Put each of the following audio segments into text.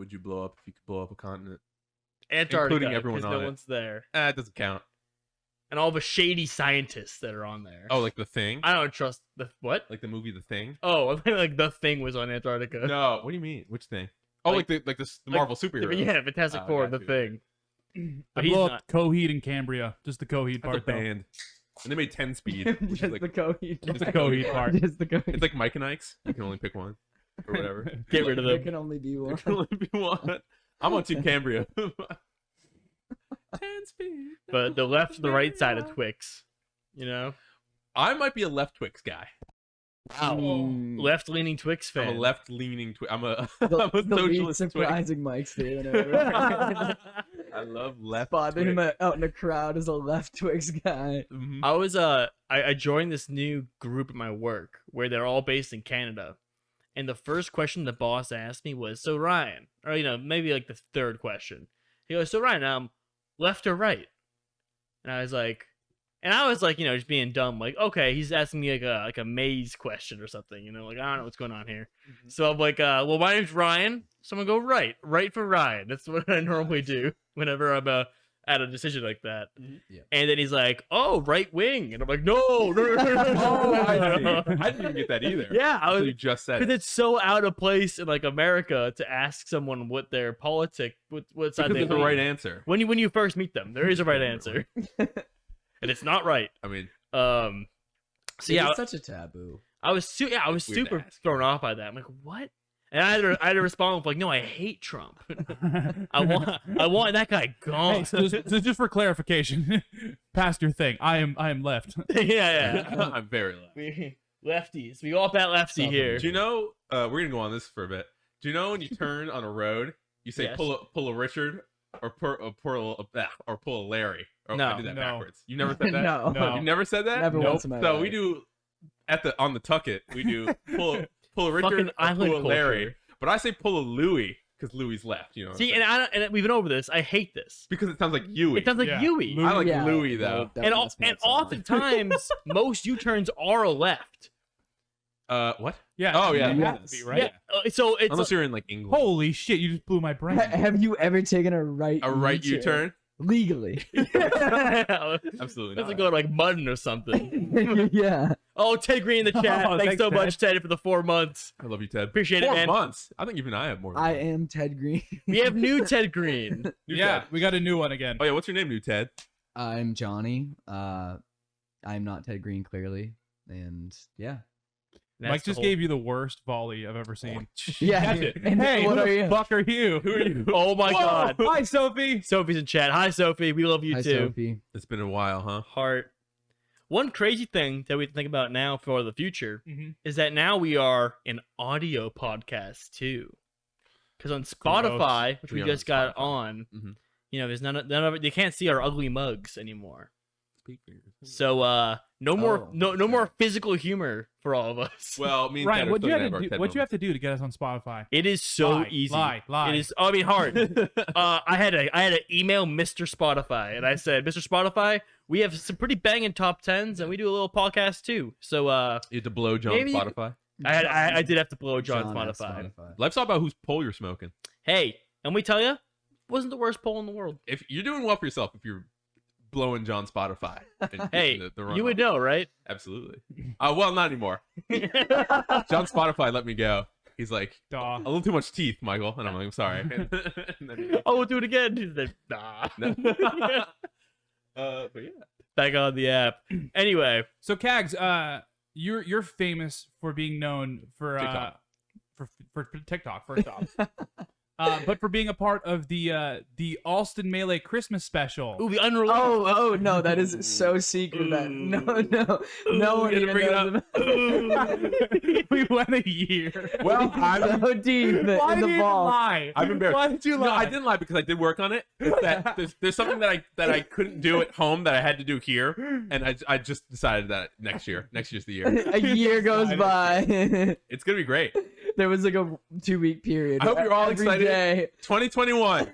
would you blow up if you could blow up a continent? Antarctica, Including everyone because on no it. one's there. It doesn't count. And all the shady scientists that are on there. Oh, like The Thing? I don't trust the what? Like the movie The Thing? Oh, I think like The Thing was on Antarctica. No, what do you mean? Which thing? Oh, like the Marvel superhero. Yeah, Fantastic Four, The got you. Thing. But I he's blow not. up Coheed and Cambria. Just the Coheed That's part. a band. And they made 10 speed. which is Just like, the Coheed. Just the Coheed part. Just the Coheed. it's like Mike and Ike's. You can only pick one. Or whatever. Get rid of There them. can only be There one. can only be one. I'm on Team Cambria. 10 speed. But the left and the right side of Twix. You know? I might be a left Twix guy. Mm. Left-leaning Twix fan. I'm a left-leaning Twix. I'm a The, I'm a the least socialist Twix. surprising Mike statement ever. I love left Spotted him Twix. out in a crowd as a left Twix guy. Mhm. I was I joined this new group at my work where they're all based in Canada. And the first question the boss asked me was, so Ryan, or maybe like the third question. He goes, so Ryan, left or right? And I was like, just being dumb, like, okay, he's asking me like a maze question or something, like I don't know what's going on here. So I'm like, well, my name's Ryan, so I'm gonna go right for Ryan. That's what I normally do whenever I'm at a decision like that. Yeah. And then he's like, oh, right wing, and I'm like, no. Oh, I see. I didn't even get that either. Yeah, Until you just said because it. it's so out of place in like America to ask someone what their what side Because they there's a lean. right answer. When you first meet them, there is a right answer, and it's not right. I mean, So yeah, It's such a taboo. I was Weird super to ask. thrown off by that. I'm like, what? And I had to respond with like, no, I hate Trump. I want that guy Hey, gone. so just for clarification, past your thing. I am left. yeah. I'm very left. We lefties. We all bat lefty Something. here. Do you know? We're gonna go on this for a bit. Do you know when you turn on a road, you say Yes. pull a Richard or pull a Larry? Or No. I did that No. backwards. You never said that. No. No. You never said that. Never Nope. once in my So life. we do on the Tucket. We do pull a Richard Fucking or island pull a Larry. culture. But I say pull a Louie because Louie's left. You know. what I'm See, saying? and we've been over this. I hate this. because it sounds like Yui. It sounds like Yeah. Yui. Louis. I like Yeah, Louie though. that And must make sense. oftentimes, most U-turns are a left. What? Yeah. Oh, yeah, you yeah. have to be, right? Yeah. So it's Unless you're in like England. Holy shit! You just blew my brain. Have you ever taken a right A right U-turn? legally? Absolutely Let's not. go to like Mutton or something. Yeah. Oh, Ted Green in the chat. Oh, Thanks thanks, so Ted. much, Ted, for the 4 months. I love you, Ted. Appreciate it, 4 man. months. I think even I have more. Than I that. am Ted Green. We have new Ted Green. New Yeah, Ted. we got a new one again. Oh yeah, what's your name, new Ted? I'm Johnny. I'm not Ted Green, clearly. And yeah. Mike just gave you the worst volley I've ever seen. Yeah. Catch it. And Hey, what who are the you? fuck are you? Who are you? Oh my Whoa! God. Hi, Sophie. Sophie's in chat. Hi, Sophie. We love you Hi, too. Sophie. It's been a while, huh? Heart. One crazy thing that we think about now for the future Mhm. is that now we are an audio podcast too. Because on Spotify, which we We are just on got Spotify. on, Mhm. There's none of it. They can't see our ugly mugs anymore. Speak for yourself. So no more Oh, no sure. more physical humor for all of us. Well, me and Ted Ryan, are what still you gonna have our to do? Ted What you have moments. to do to get us on Spotify? It is so Lie, easy. lie. It is. I mean, hard. I had to email Mr. Spotify, and I said, Mr. Spotify, we have some pretty banging top tens, and we do a little podcast too. So You had to blow John Maybe- Spotify. I did have to blow John at Spotify. Life's all about whose pole you're smoking. Hey, and we tell you, wasn't the worst poll in the world. If you're doing well for yourself, if you're blowing John Spotify. and Hey, getting the you would runoff. know, right? Absolutely. Well, not anymore. John Spotify let me go. He's like, Duh. a little too much teeth, Michael. And I'm like, I'm sorry. And then- Oh, we'll do it again. He said, nah. No. But yeah. Back on the app. Anyway, So Caggz, you're famous for being known for TikTok. For TikTok first off, but for being a part of the Allston Melee Christmas special. ooh, the unreleased. Oh, no, that is so secret that no one you even gotta bring it knows up. about We went a year. Well, I'm, so deep Why in did the you ball. lie? I'm embarrassed. Why did you lie? No, I didn't lie because I did work on it. It's that there's something that I couldn't do at home that I had to do here, and I just decided that next year's the year. A year goes by. It's gonna be great. There was like a 2-week period. I hope you're all Every excited. day. 2021,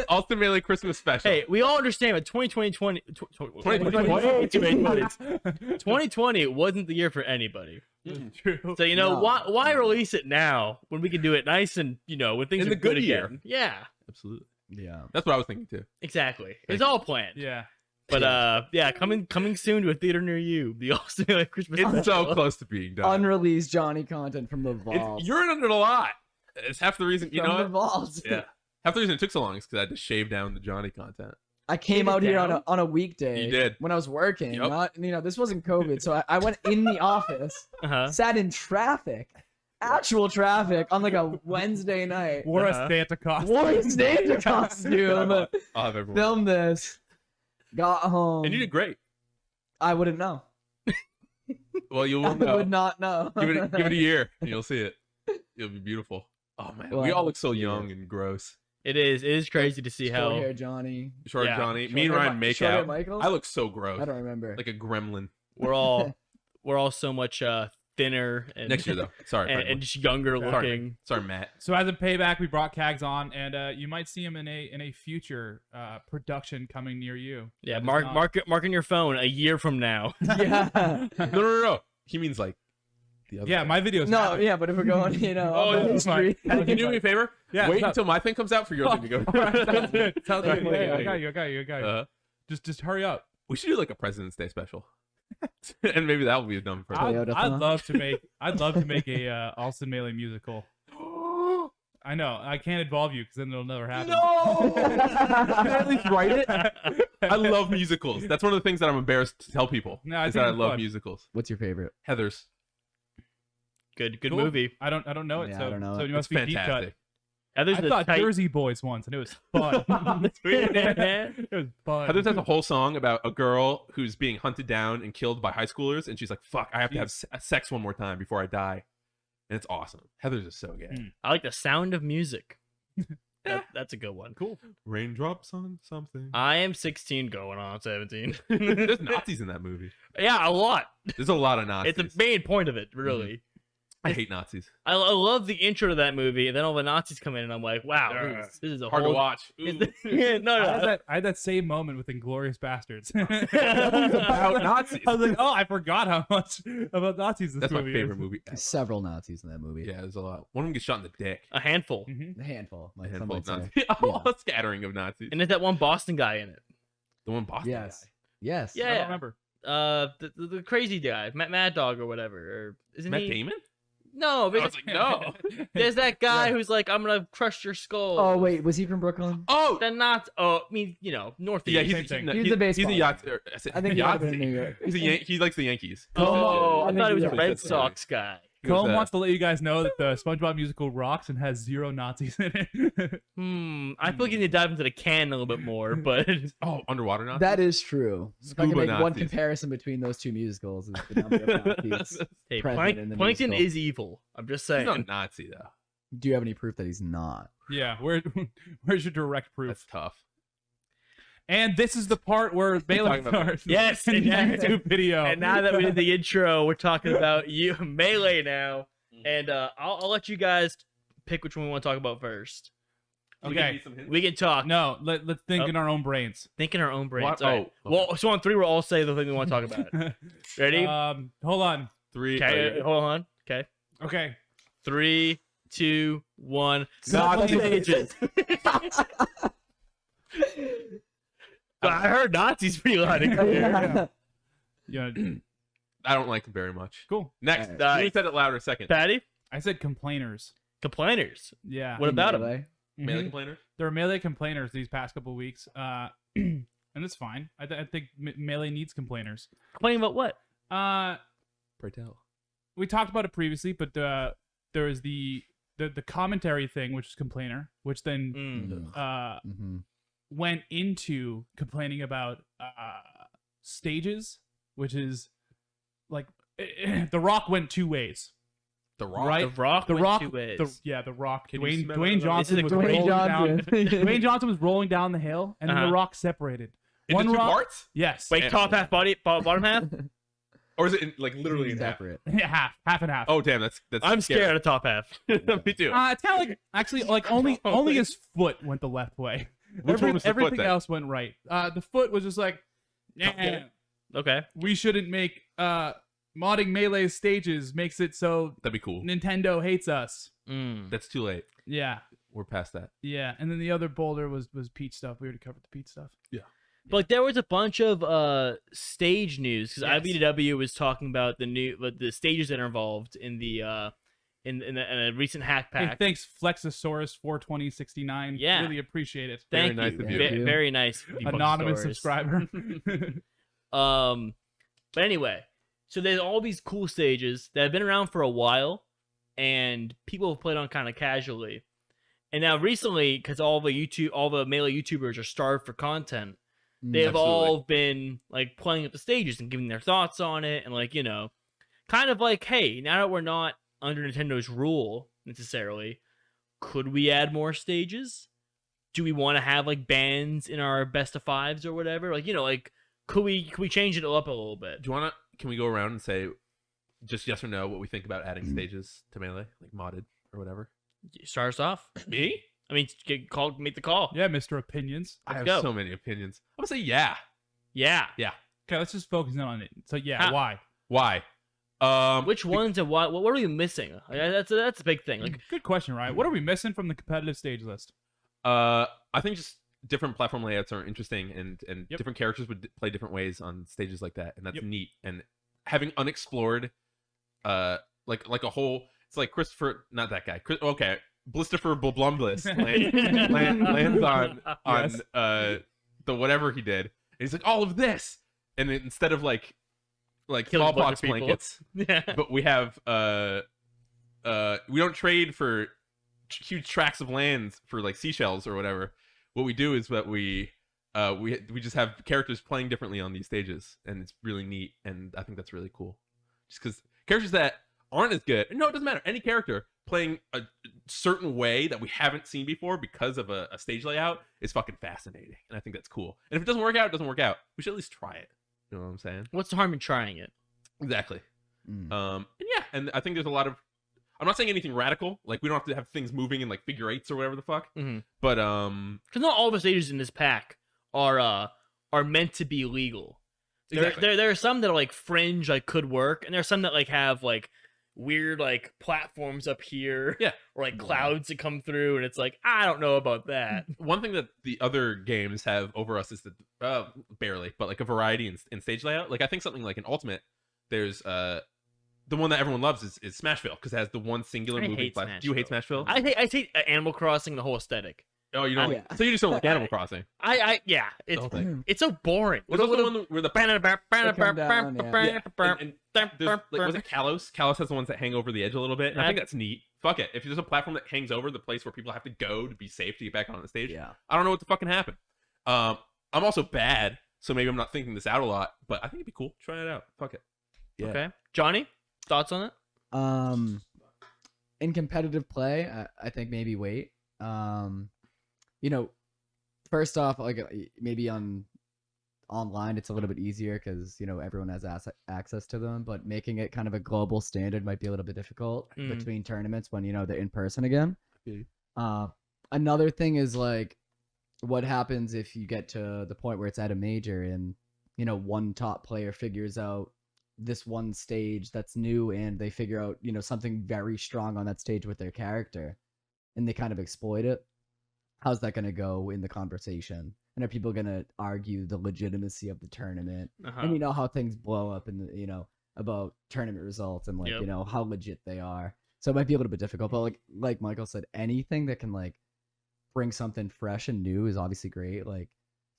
Allston Melee Christmas special. Hey, we all understand, but 2020 wasn't the year for anybody. True. So you know No. why release it now when we can do it nice and when things In are the good year. again? Yeah, Absolutely. Yeah. That's what I was thinking too. exactly. Thank It's you. all planned. Yeah. But coming soon to a theater near you. The Allston Team Christmas It's special. so close to being done. Unreleased Johnny content from the vault. You're in under a lot. It's half the reason. You from know the what? vault. Yeah. Half the reason it took so long is because I had to shave down the Johnny content. I came Shave it out here down? on a weekday. You did. When I was working. Yep. Not this wasn't COVID, so I went in the office, Uh-huh. sat in traffic, actual traffic on like a Wednesday night. Wore Uh-huh. a Santa costume. Wore a Santa costume. I'll have everyone. Filmed this. Got home. And you did great. I wouldn't know. Well, you I will know. would not know. give it a year, and you'll see it. It'll be beautiful. Oh man, we Well, all look so yeah. young and gross. It is crazy to see Short how hair Johnny. Short Yeah. Johnny, Short me and hair Ryan Mi- make short hair out. Michael? I look so gross, I don't remember. like a gremlin. we're all so much thinner and Next year though. Sorry, and Franklin. just younger Sorry. looking. Sorry, Matt. So as a payback, we brought Caggz on, and you might see him in a future production coming near you. Yeah, That is mark not- mark on your phone a year from now. yeah. No. He means like the other. Yeah, thing. my videos. No, happen. yeah, but if we're going, Oh, on the yeah, it's fine. history- Can you do me a favor? Yeah, Wait no. until my thing comes out for your thing to go. Sounds good. Sounds good. Okay. Yeah, I got you. Uh, Just hurry up. we should do like a President's Day special, and maybe that will be a dumb for. Toyota I'd phone. I'd love to make a Allston Melee musical. I know. I can't involve you because then it'll never happen. No! Can I at least write it? I love musicals. That's one of the things that I'm embarrassed to tell people. No, I is think that I it's love fun. musicals. What's your favorite? Heather's. Good Cool. movie. I don't know it. Yeah, so I don't know so it. you must It's be deep cut. fantastic. Heather's I the thought tight- Jersey Boys once, and it was fun. It was fun. Heather's has a whole song about a girl who's being hunted down and killed by high schoolers, and she's like, "Fuck, I have to have sex one more time before I die," and it's awesome. Heather's is so gay. Mm. I like The Sound of Music. That's a good one. Cool. Raindrops on something. I am 16 going on 17. There's Nazis in that movie. Yeah, a lot. There's a lot of Nazis. It's a main point of it, really. I hate Nazis. I love the intro to that movie, and then all the Nazis come in, and I'm like, wow, Yeah. this is a Hard to whole. watch. Yeah, no, I had that same moment with Inglorious Bastards. about Nazis. I was like, oh, I forgot how much about Nazis this That's my movie favorite is. movie. There's several Nazis in that movie. Yeah, there's a lot. One of them gets shot in the dick. A handful. Mhm. A handful. A Like handful some of might say. Nazis. A scattering of Nazis. And there's that one Boston guy in it. The one Boston Yes. guy. Yes. Yeah. I don't remember. The crazy guy, Mad Dog or whatever. Or isn't Matt he? Damon? No, I but was like, no. there's that guy Yeah. who's like, I'm gonna crush your skull. Oh wait, was he from Brooklyn? Oh, Then not. Oh, I mean, northeast. yeah, Same he's, thing. no, He's the baseball He's a yacht. guy. I, said, I think he might have been in Yahtzee. New York. He likes the Yankees. Oh, I I think thought he was he a was. Red That's funny. Sox guy. He was, Colin wants to let you guys know that the SpongeBob musical rocks and has 0 Nazis in it. I feel like you need to dive into the can a little bit more, but Oh, underwater Nazis. That is true. If I can Scuba make one Nazis. comparison between those two musicals, is the number of Nazis. hey, Present in the Plankton musical. is evil. I'm just He's saying. not a Nazi though. Do you have any proof that he's not? Yeah, where's your direct proof? That's tough. And this is the part where Bailey Talking about- starts. Yes, in the exactly. YouTube video. And now that we did the intro, we're talking about you Melee now, and I'll let you guys pick which one we want to talk about first. Okay. We can talk. No, let's think Oh. in our own brains. Think in our own brains. What? All right. Oh, Well, so on 3, we'll all say the thing we want to talk about. Ready? Hold on. 3. Okay. Hold on. Okay. Okay. 3, 2, 1. Nazis. Pages. I heard Nazis pretty loud and clear. Yeah. I don't like him very much. Cool. Next. Nice. You said it louder second. Patty, I said complainers. complainers. Yeah. What about them? Melee? Melee Mhm. complainers? There were melee complainers these past couple of weeks, and it's fine. I think melee needs complainers. Complaining about what? Pray tell. We talked about it previously, but there is the commentary thing, which is complainer, which then Mm. Mm-hmm. went into complaining about stages, which is like The Rock went 2 ways. The Rock. Right. The Rock. The went Rock, 2 ways. The Rock. Can you Dwayne, smell Dwayne it? Johnson This was is a Dwayne rolling down. Johnson. Dwayne Johnson was rolling down the hill, and then Uh-huh. The Rock separated. Into One two Rock. parts? Yes. Wait, top half, bottom half. Or is it like literally in half? Separate. half and half. Oh damn, that's I'm scary. scared of top half. Me too. It's kind of like actually like only his foot went the left way. Which one was the foot Everything then? else went right. The foot was just like, nah, Okay. we shouldn't make modding Melee stages makes it so That'd be cool. Nintendo hates us. That's too late. Yeah. We're past that. Yeah. And then the other boulder was Peach stuff. We already covered the Peach stuff. Yeah. But like, there was a bunch of stage news because Yes. IBW was talking about the stages that are involved in the in a recent hack Hey, pack. thanks, Flexosaurus 42069. Yeah. Really appreciate it. Very Thank nice you. of you. Ve- Very nice. Anonymous Stores. subscriber. But anyway, so there's all these cool stages that have been around for a while, and people have played on kind of casually. And now recently, because all the Melee YouTubers are starved for content, they have all been like playing up the stages and giving their thoughts on it, and like kind of like, hey, now that we're not under Nintendo's rule necessarily, could we add more stages? Do we want to have like bands in our best of fives or whatever? Like like could we change it up a little bit? Do you want to? Can we go around and say just yes or no what we think about adding stages to Melee, like modded or whatever? Start us off. Me? I mean, make the call. Yeah, Mr. Opinions. I have go. so many opinions. I'm gonna say yeah. Yeah. Okay, let's just focus in on it. So yeah, How- why? Why? Which ones and what are we missing? That's a big thing. Like, Good question, Ryan. What are we missing from the competitive stage list? I think just different platform layouts are interesting, and Yep. different characters would play different ways on stages like that, and that's Yep. neat. And having unexplored, like a whole, it's like Christopher, not that guy. Okay, Blistifer Blumbliss lands on Yes. The whatever he did. And he's like all of this, and then instead of like Killing a bunch smallpox of people. blankets, yeah. but we have we don't trade for huge tracts of lands for like seashells or whatever. What we do is that we just have characters playing differently on these stages, and it's really neat, and I think that's really cool. Just because characters that aren't as good, no, it doesn't matter. Any character playing a certain way that we haven't seen before because of a stage layout is fucking fascinating, and I think that's cool. And if it doesn't work out, it doesn't work out. We should at least try it. You know what I'm saying? What's the harm in trying it? Exactly. Mm. And yeah, and I think there's a lot of. I'm not saying anything radical. Like we don't have to have things moving in like figure eights or whatever the fuck. Mhm. But Because not all the stages in this pack are meant to be legal. exactly. There are some that are like fringe, like could work, and there are some that like have like weird like platforms up here, Yeah. or like clouds that come through, and it's like I don't know about that. One thing that the other games have over us is that barely, but like a variety in stage layout. Like I think something like an Ultimate, there's the one that everyone loves is Smashville because it has the one singular I moving hate platform. Do you hate Smashville? I hate Animal Crossing, the whole aesthetic. Oh, you don't. Oh, yeah. So you do something like Animal Crossing. Yeah, The whole thing. it's so boring. What's also the one where the and there's, like, was it Kalos? Kalos has the ones that hang over the edge a little bit, and I think that's neat. Fuck it. If there's a platform that hangs over the place where people have to go to be safe to get back on the stage, Yeah. I don't know what to fucking happen. I'm also bad, so maybe I'm not thinking this out a lot, but I think it'd be cool. Try it out. Fuck it. Yeah. Okay, Johnny, thoughts on it? In competitive play, I think maybe wait. First off, like maybe online it's a little bit easier because everyone has access to them, but making it kind of a global standard might be a little bit difficult between tournaments when they're in person again. Another thing is like what happens if you get to the point where it's at a major and one top player figures out this one stage that's new and they figure out something very strong on that stage with their character and they kind of exploit it. How's that going to go in the conversation? And are people going to argue the legitimacy of the tournament? And how things blow up in the about tournament results and like how legit they are. So it might be a little bit difficult, but like Michael said, anything that can like bring something fresh and new is obviously great. Like,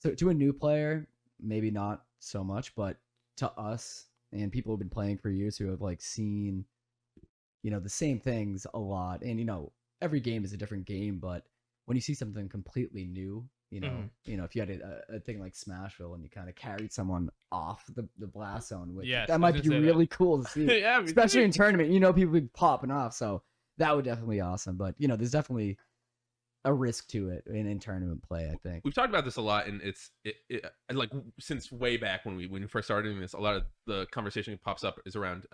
so to a new player, maybe not so much, but to us and people who've been playing for years who have like seen the same things a lot, and every game is a different game, but when you see something completely new, if you had a thing like Smashville and you kind of carried someone off the blast zone, which Yes, that might be really cool to see, Yeah, especially in tournament. People be popping off, so that would definitely be awesome. But there's definitely a risk to it in tournament play, I think. We've talked about this a lot, and it's like since way back when we first started doing this, a lot of the conversation that pops up is around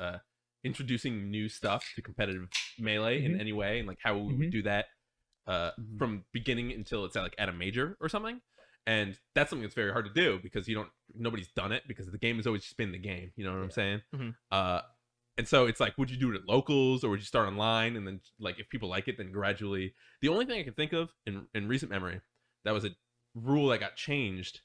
introducing new stuff to competitive Melee in any way, and like how we would do that from beginning until it's at a major or something. And that's something that's very hard to do because nobody's done it because the game has always just been the game. You know what I'm saying? Mhm. And so it's like, would you do it at locals or would you start online and then like if people like it, then gradually. The only thing I can think of in recent memory that was a rule that got changed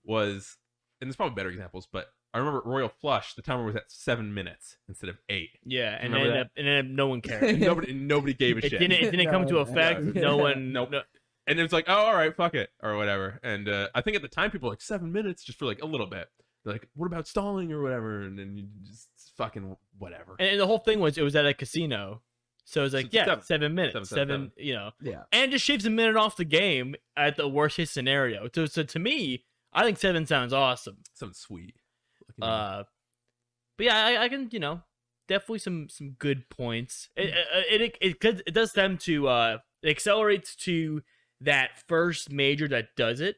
was, and there's probably better examples, but I remember Royal Flush, the timer was at 7 minutes instead of 8. Yeah, and Remember then nobody cared. And nobody gave a It shit. didn't come into No, effect. yeah. No one. Nope. No, And it was like, oh, all right, fuck it, or whatever. And I think at the time people were like 7 minutes just for like a little bit. They're like, what about stalling or whatever? And then you just fucking whatever. and the whole thing was it was at a casino, so it was like, So yeah, 7. 7 minutes, Seven. you know, Yeah. and it just shaves a minute off the game at the worst case scenario. So to me, I think 7 sounds awesome. Sounds sweet. But yeah, I can, definitely some good points. It does them to it accelerates to that first major that does it.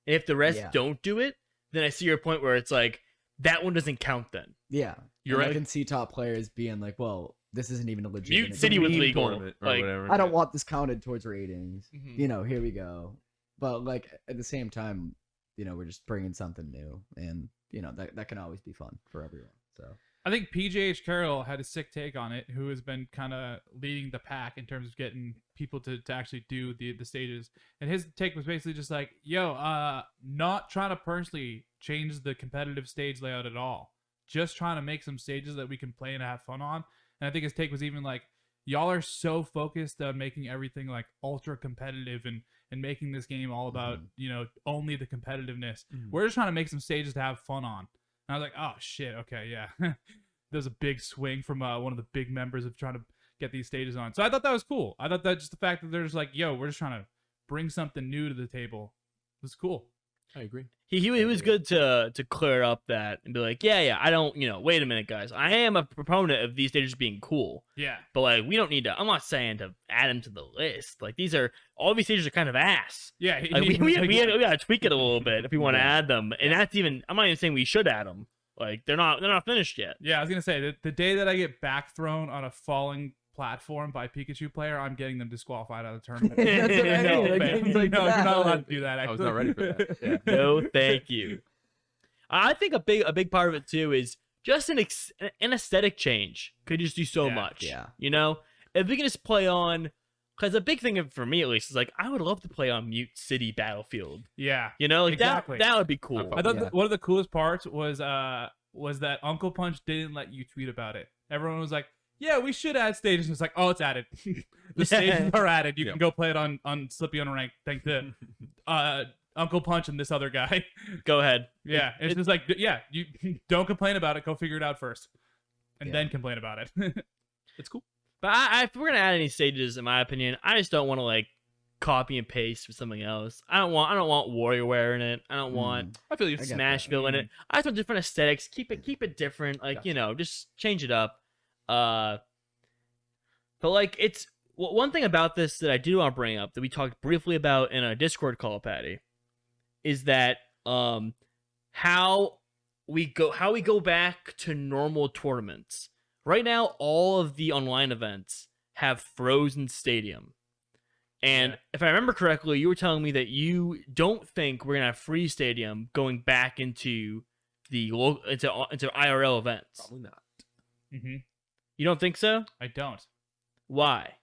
And if the rest Yeah. don't do it, then I see your point where it's like that one doesn't count then. Yeah. You're And right. I can see top players being like, well, this isn't even a legit Mute City was Meme legal. tournament or Like, whatever. I don't want this counted towards ratings. Mhm. Here we go. But like at the same time, we're just bringing something new, and that can always be fun for everyone. So I think PJH Carroll had a sick take on it, who has been kind of leading the pack in terms of getting people to actually do the stages. And his take was basically just like, yo, not trying to personally change the competitive stage layout at all. Just trying to make some stages that we can play and have fun on. And I think his take was even like, y'all are so focused on making everything like ultra competitive and making this game all about, only the competitiveness. We're just trying to make some stages to have fun on. And I was like, oh, shit, okay, yeah. There's a big swing from one of the big members of trying to get these stages on. So I thought that was cool. I thought that just the fact that they're just like, yo, we're just trying to bring something new to the table was cool. I agree. He was good to clear up that and be like, yeah, I don't, wait a minute, guys. I am a proponent of these stages being cool. Yeah. But like, we don't need to. I'm not saying to add them to the list. Like, all these stages are kind of ass. Yeah. Like, we gotta tweak it a little bit if we want to add them. And that's even. I'm not even saying we should add them. Like, they're not finished yet. Yeah, I was gonna say the day that I get back thrown on a falling platform by Pikachu player, I'm getting them disqualified out of the tournament. That's what I No, mean. man. Games like No, you're that, not allowed like- to do that. I Actually. was not ready for that. Yeah. No, thank you. I think a big part of it too is just an aesthetic change could just do so Yeah, much. yeah. If we can just play on, because a big thing for me at least is like I would love to play on Mute City Battlefield. Yeah. Like Exactly. that would be cool. I thought Yeah. one of the coolest parts was that Uncle Punch didn't let you tweet about it. Everyone was like, "Yeah, we should add stages." And it's like, "Oh, it's added. The stages are added. You Yeah. can go play it on Slippy Unranked." Thank the Uncle Punch and this other guy. Go ahead. Yeah, it's just like, yeah, you don't complain about it. Go figure it out first, and Yeah. then complain about it. It's cool. But if we're gonna add any stages, in my opinion, I just don't want to like copy and paste for something else. I don't want WarioWare in it. I don't want I feel you. I get Smashville in it. I just want different aesthetics. Keep it different. Like Gotcha. just change it up. But like it's one thing about this that I do want to bring up that we talked briefly about in a Discord call, Patty, is that how we go back to normal tournaments. Right now, all of the online events have frozen stadium. And Yeah. if I remember correctly, you were telling me that you don't think we're gonna have free stadium going back into into IRL events. Probably not. Mm-hmm. You don't think so? I don't. Why?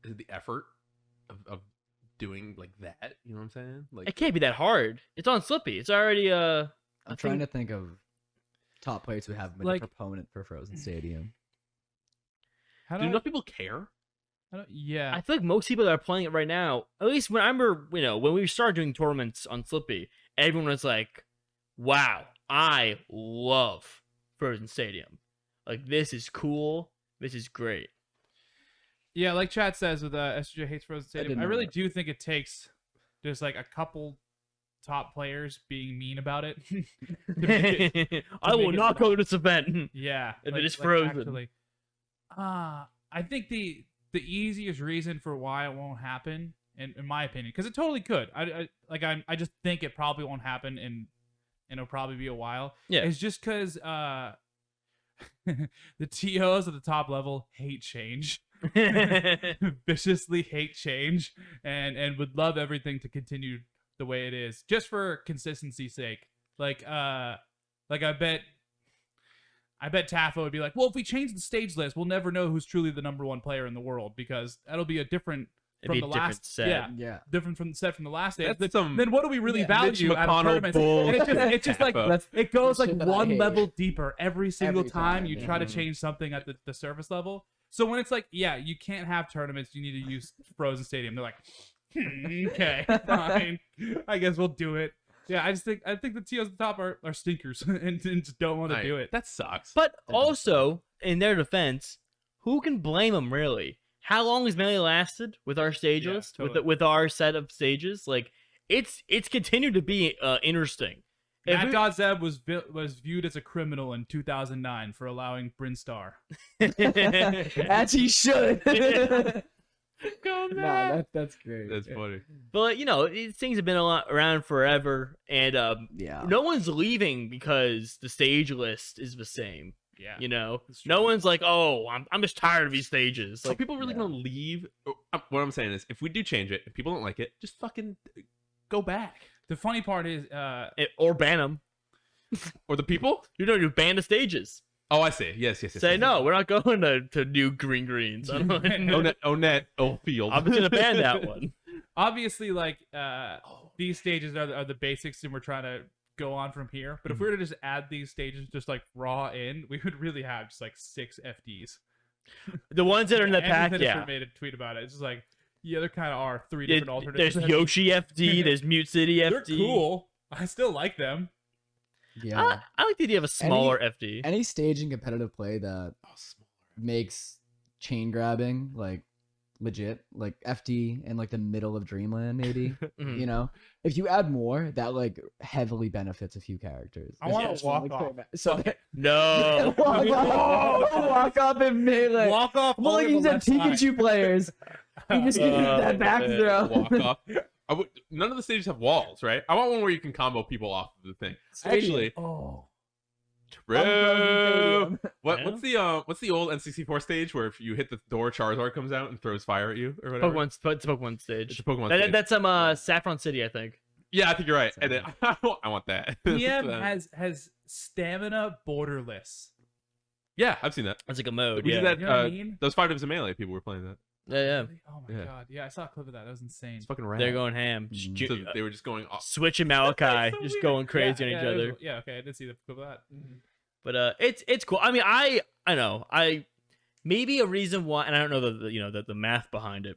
Is it the effort of doing like that? You know what I'm saying? Like, It can't be that hard. It's on Slippy. It's already I'm I trying think- to think of top players who have been Like- a proponent for Frozen Stadium. How do enough people care? Yeah. I feel like most people that are playing it right now, at least when I remember, when we started doing tournaments on Slippy, everyone was like, "Wow, I love Frozen Stadium. Like this is cool. This is great." Yeah, like Chad says with SJ Hates Frozen Stadium, didn't I know really that. do think it takes just like a couple top players being mean about it. To make it- I will make it not better. go to this event. yeah, If it is frozen. actually. I think the easiest reason for why it won't happen, in my opinion, because it totally could. I just think it probably won't happen, and it'll probably be a while. Yeah. It's just because the TOs at the top level hate change. viciously hate change and would love everything to continue the way it is, just for consistency's sake. Like I bet Taffa would be like, well, if we change the stage list, we'll never know who's truly the #1 player in the world, because that'll be a different from the last set. Yeah. different from the set from the last stage. That's some Then what do we really value Mitch out of McConnell tournaments? bull. And it's just like Taffa. it goes the like shit that I one hate. level deeper every single Every time time, you yeah. try to change something at the surface level. So when it's like, yeah, you can't have tournaments, you need to use Frozen Stadium. They're like, okay, fine, I guess we'll do it. Yeah, I think the TOs at the top are stinkers and just don't want to do it. That sucks. But also, in their defense, who can blame them really? How long has Melee lasted with our stage Yeah, list, totally. with our set of stages? Like, it's continued to be interesting. If Matt we- Dot Zeb was viewed as a criminal in 2009 for allowing Brinstar. As he should. Go No, Matt. that's great. That's funny. But these things have been around forever, and Yeah. no one's leaving because the stage list is the same. Yeah. No true. one's like, oh, I'm just tired of these stages. So Like, people really yeah. gonna leave? What I'm saying is, if we do change it, if people don't like it, just fucking go back. The funny part is, or ban them. Or the people? You ban the stages. Oh, I see. Yes. Say no, we're not going to new greens. I don't Onet, Field. I'm just gonna ban that one. obviously, like, these stages are the basics, and we're trying to go on from here. But if we were to just add these stages just like raw in, we would really have just like 6 FDs. The ones that are in the Andrew pack, Finisher yeah. made a tweet about it. It's just like, yeah, there kind of are 3 It- different alternates. there's Yoshi FD, there's Mute City FD. They're cool. I still like them. Yeah. I like the idea of a smaller FD. Any stage in competitive play that makes chain grabbing like legit, like FD in like the middle of Dreamland, maybe. Mhm. You know, if you add more, that like heavily benefits a few characters. I want Yeah. to walk Like, off. So No. walk off in melee. Walk off. Well, like only you the said, left side. Pikachu players. You just get that back man. throw. Walk off. None of the stages have walls, right? I want one where you can combo people off of the thing. Actually, Oh. true. Yeah. What's the old N64 stage where if you hit the door, Charizard comes out and throws fire at you or whatever? It's a Pokemon It's stage. a Pokemon stage. That's Saffron City, I think. Yeah, I think you're right. And then, I want that. PM has stamina borderless. Yeah, I've seen that. That's like a mode. We Yeah. did that. You know what I mean? Those 5 Dims of Melee people were playing that. Yeah. Oh my Yeah. god. Yeah, I saw a clip of that. That was insane. It's fucking rad. They're going ham. Mm. So they were just going off. Switch and Malachi, So just weird. going crazy on each it was- other. Yeah, okay, I did see the clip of that. But it's cool. I mean, I know maybe a reason why, and I don't know the math behind it,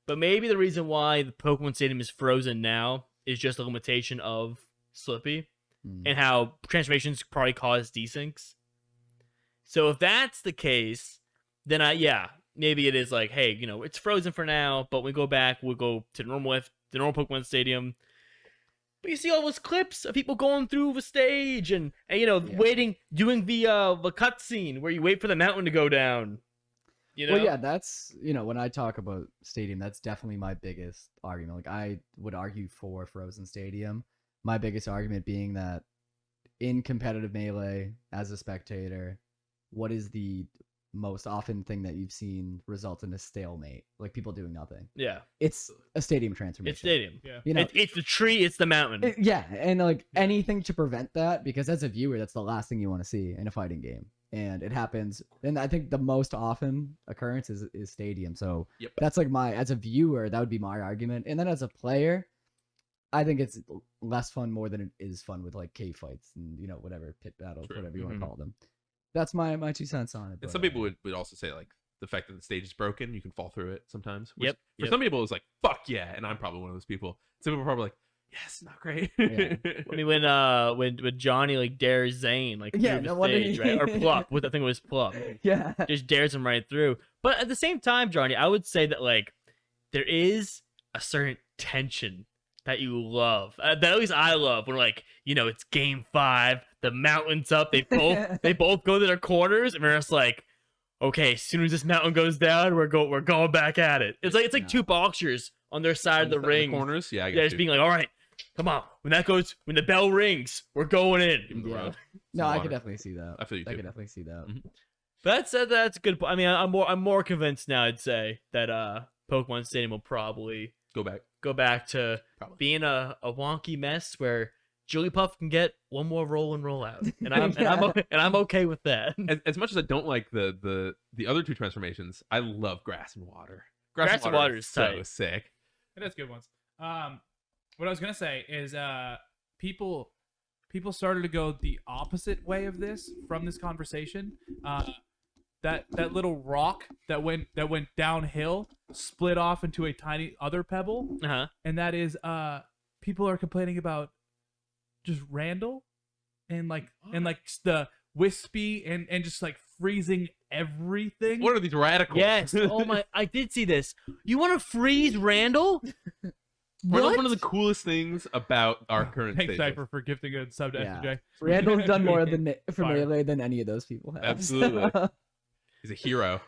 but maybe the reason why the Pokemon Stadium is frozen now is just a limitation of Slippy Mm. and how transformations probably cause desyncs. So if that's the case, then maybe it is like, hey, it's frozen for now, but when we go back, we'll go to the normal Pokemon Stadium. But you see all those clips of people going through the stage and waiting, doing the cutscene where you wait for the mountain to go down. Well, yeah, that's when I talk about Stadium, that's definitely my biggest argument. Like I would argue for Frozen Stadium. My biggest argument being that in competitive Melee, as a spectator, what is the most often thing that you've seen result in a stalemate, like people doing nothing? Yeah, It's a stadium transformation. it's stadium. Yeah. You know, It's the tree, it's the mountain. yeah, and like anything to prevent that, because as a viewer, that's the last thing you want to see in a fighting game, and it happens. And I think the most often occurrence is stadium. So Yep. that's like as a viewer, that would be my argument. And then as a player, I think it's less fun more than it is fun with like cave fights and whatever pit battles, True. whatever you want Mhm. to call them. That's my 2 cents on it. And but, some people would also say like the fact that the stage is broken, you can fall through it sometimes. Which Yep, For yep. some people, it's like fuck yeah, and I'm probably one of those people. Some people are probably like, yes, not great. Yeah. I mean, when Johnny like dares Zane like Yeah, through no the wonder stage, he- right? Or Plup, I think it was Plup. yeah, Just dares him right through. But at the same time, Johnny, I would say that like there is a certain tension that you love. That at least I love when like it's game 5, the mountain's up, they both go to their corners, and we're just like, okay, as soon as this mountain goes down, we're going back at it. It's like Yeah. two boxers on their side of the ring. corners. Yeah, I Yeah, get just you. being like, all right, come on. When the bell rings, we're going in. Give 'em the Yeah. rod. no, Some I water. could definitely see that. I feel you I too. could definitely see that. Mhm. That's a good point. I mean, I'm more convinced now. I'd say that Pokemon Stadium will probably Go back. to Probably. being a wonky mess where Jigglypuff can get one more roll and roll out, and I'm okay with that. As much as I don't like the other two transformations, I love Grass and Water. Grass and Water is so tight. sick. It has good ones. What I was gonna say is people started to go the opposite way of this from this conversation. That little rock that went downhill split off into a tiny other pebble, and that is people are complaining about just Randall and like the wispy and just like freezing everything. What are these radicals? Yes. Oh my! I did see this. You want to freeze Randall? Randall's What? one of the coolest things about our current Thanks, stage. Cypher, for gifting a sub to SJ. Randall's done more for Fire. Melee than any of those people have. Absolutely. He's a hero.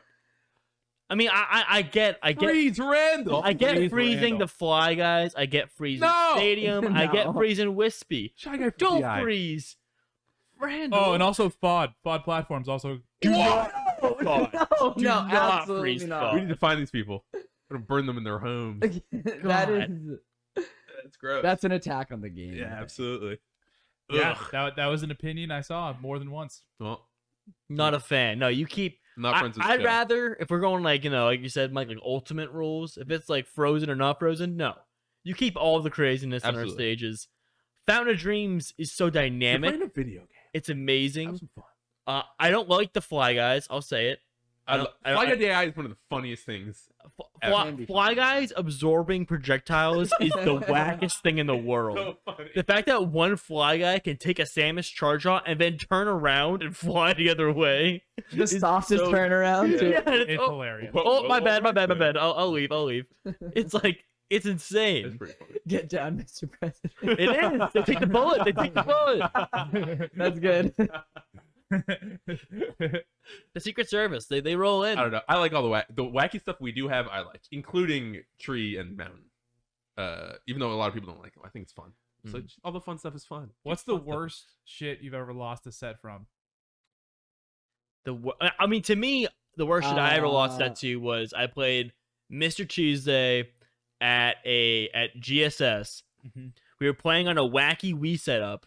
I mean, I get Freeze Randall. I get Freeze freezing Randall. the Fly Guys. I get freezing No! Stadium. I get No. freezing Wispy. Shy Guy Don't DI. freeze Randall. Oh, and also FOD platforms also. God. No, Do no, not absolutely freeze not. We need to find these people. We're gonna burn them in their homes. That is That's gross. that's an attack on the game. yeah, absolutely. Yeah, Ugh. that was an opinion I saw more than once. Well, Not a fan. No, you keep. I'm not friends with I'd Joe. rather if we're going like like you said, Mike, like ultimate rules. If it's like frozen or not frozen, no. You keep all the craziness on our Absolutely. stages. Fountain of Dreams is so You're dynamic. playing a video game. It's Have amazing. some fun. I don't like the Fly Guys. I'll say it. I don't- Fly Guy DI is one of the funniest things. Fly Guys absorbing projectiles is the wackest thing in the world. So funny. The fact that one Fly Guy can take a Samus charge shot and then turn around and fly the other way. The is softest so- turnaround. Yeah. too. Yeah, It's oh, hilarious. oh, my bad. That's I'll leave. It's like, it's insane. pretty funny. Get down, Mr. President. It is. They take the bullet. They take the bullet. That's good. The Secret Service. They roll in. I don't know. I like all the wacky stuff we do have. I like, including Tree and Mountain. Even though a lot of people don't like them, I think it's fun. So Mhm. all the fun stuff is fun. What's the worst shit you've ever lost a set from? I mean, to me, the worst shit I ever lost that to was I played Mr. Tuesday at GSS. Mhm. We were playing on a wacky Wii setup.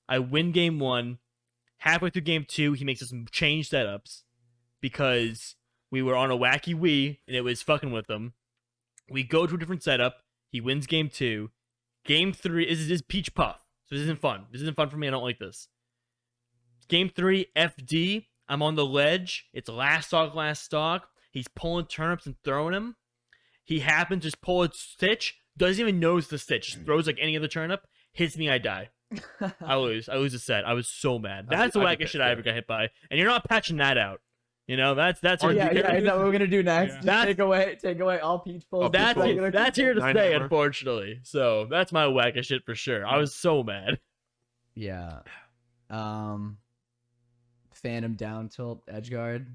I win game 1. Halfway through game 2, he makes us change setups because we were on a wacky Wii and it was fucking with them. We go to a different setup. He wins game 2. Game 3 is Peach Puff. So this isn't fun. This isn't fun for me. I don't like this. Game 3, FD. I'm on the ledge. It's last stock. He's pulling turnips and throwing them. He happens to just pull a stitch. Doesn't even notice the stitch. Just throws like any other turnip. Hits me, I die. I lose a set. I was so mad. That's the I get wackest shit that, I ever got hit by. And you're not patching that out. You know, that's Oh, yeah, is that what we're gonna do next? Yeah. Just take away all peach pulls. Oh, that's Peach it. That's here to 9 stay, hammer. unfortunately. So that's my wackest shit for sure. I was so mad. Yeah. Phantom down tilt edge guard.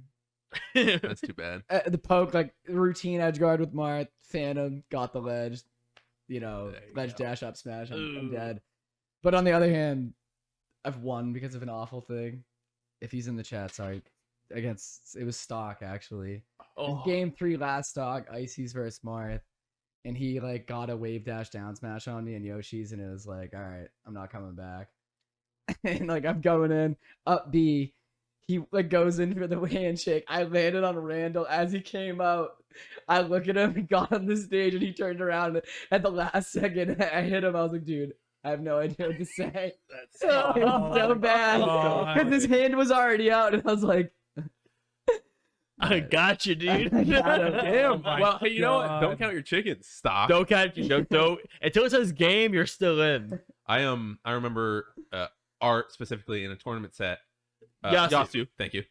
That's too bad. The poke, like routine edge guard with Marth. Phantom got the ledge. You know, There you ledge go. dash up smash. I'm Ooh. dead. But on the other hand, I've won because of an awful thing. If he's in the chat, sorry. It was stock actually. Oh. Game 3 last stock, Icy's versus Marth. And he like got a wave dash down smash on me and Yoshi's, and it was like, all right, I'm not coming back. And like I'm going in up B. He like goes in for the handshake. I landed on Randall as he came out. I look at him, he got on the stage, and he turned around at the last second. I hit him. I was like, dude, I have no idea what to say. That's It was so bad God. because his hand was already out, and I was like, I got you, dude. I got him. Damn. my Well, hey, you know what? God. Don't count your chickens. Stop. Don't catch you. Don't. Until it says game, you're still in. I remember Art specifically in a tournament set. Yasu. Thank you.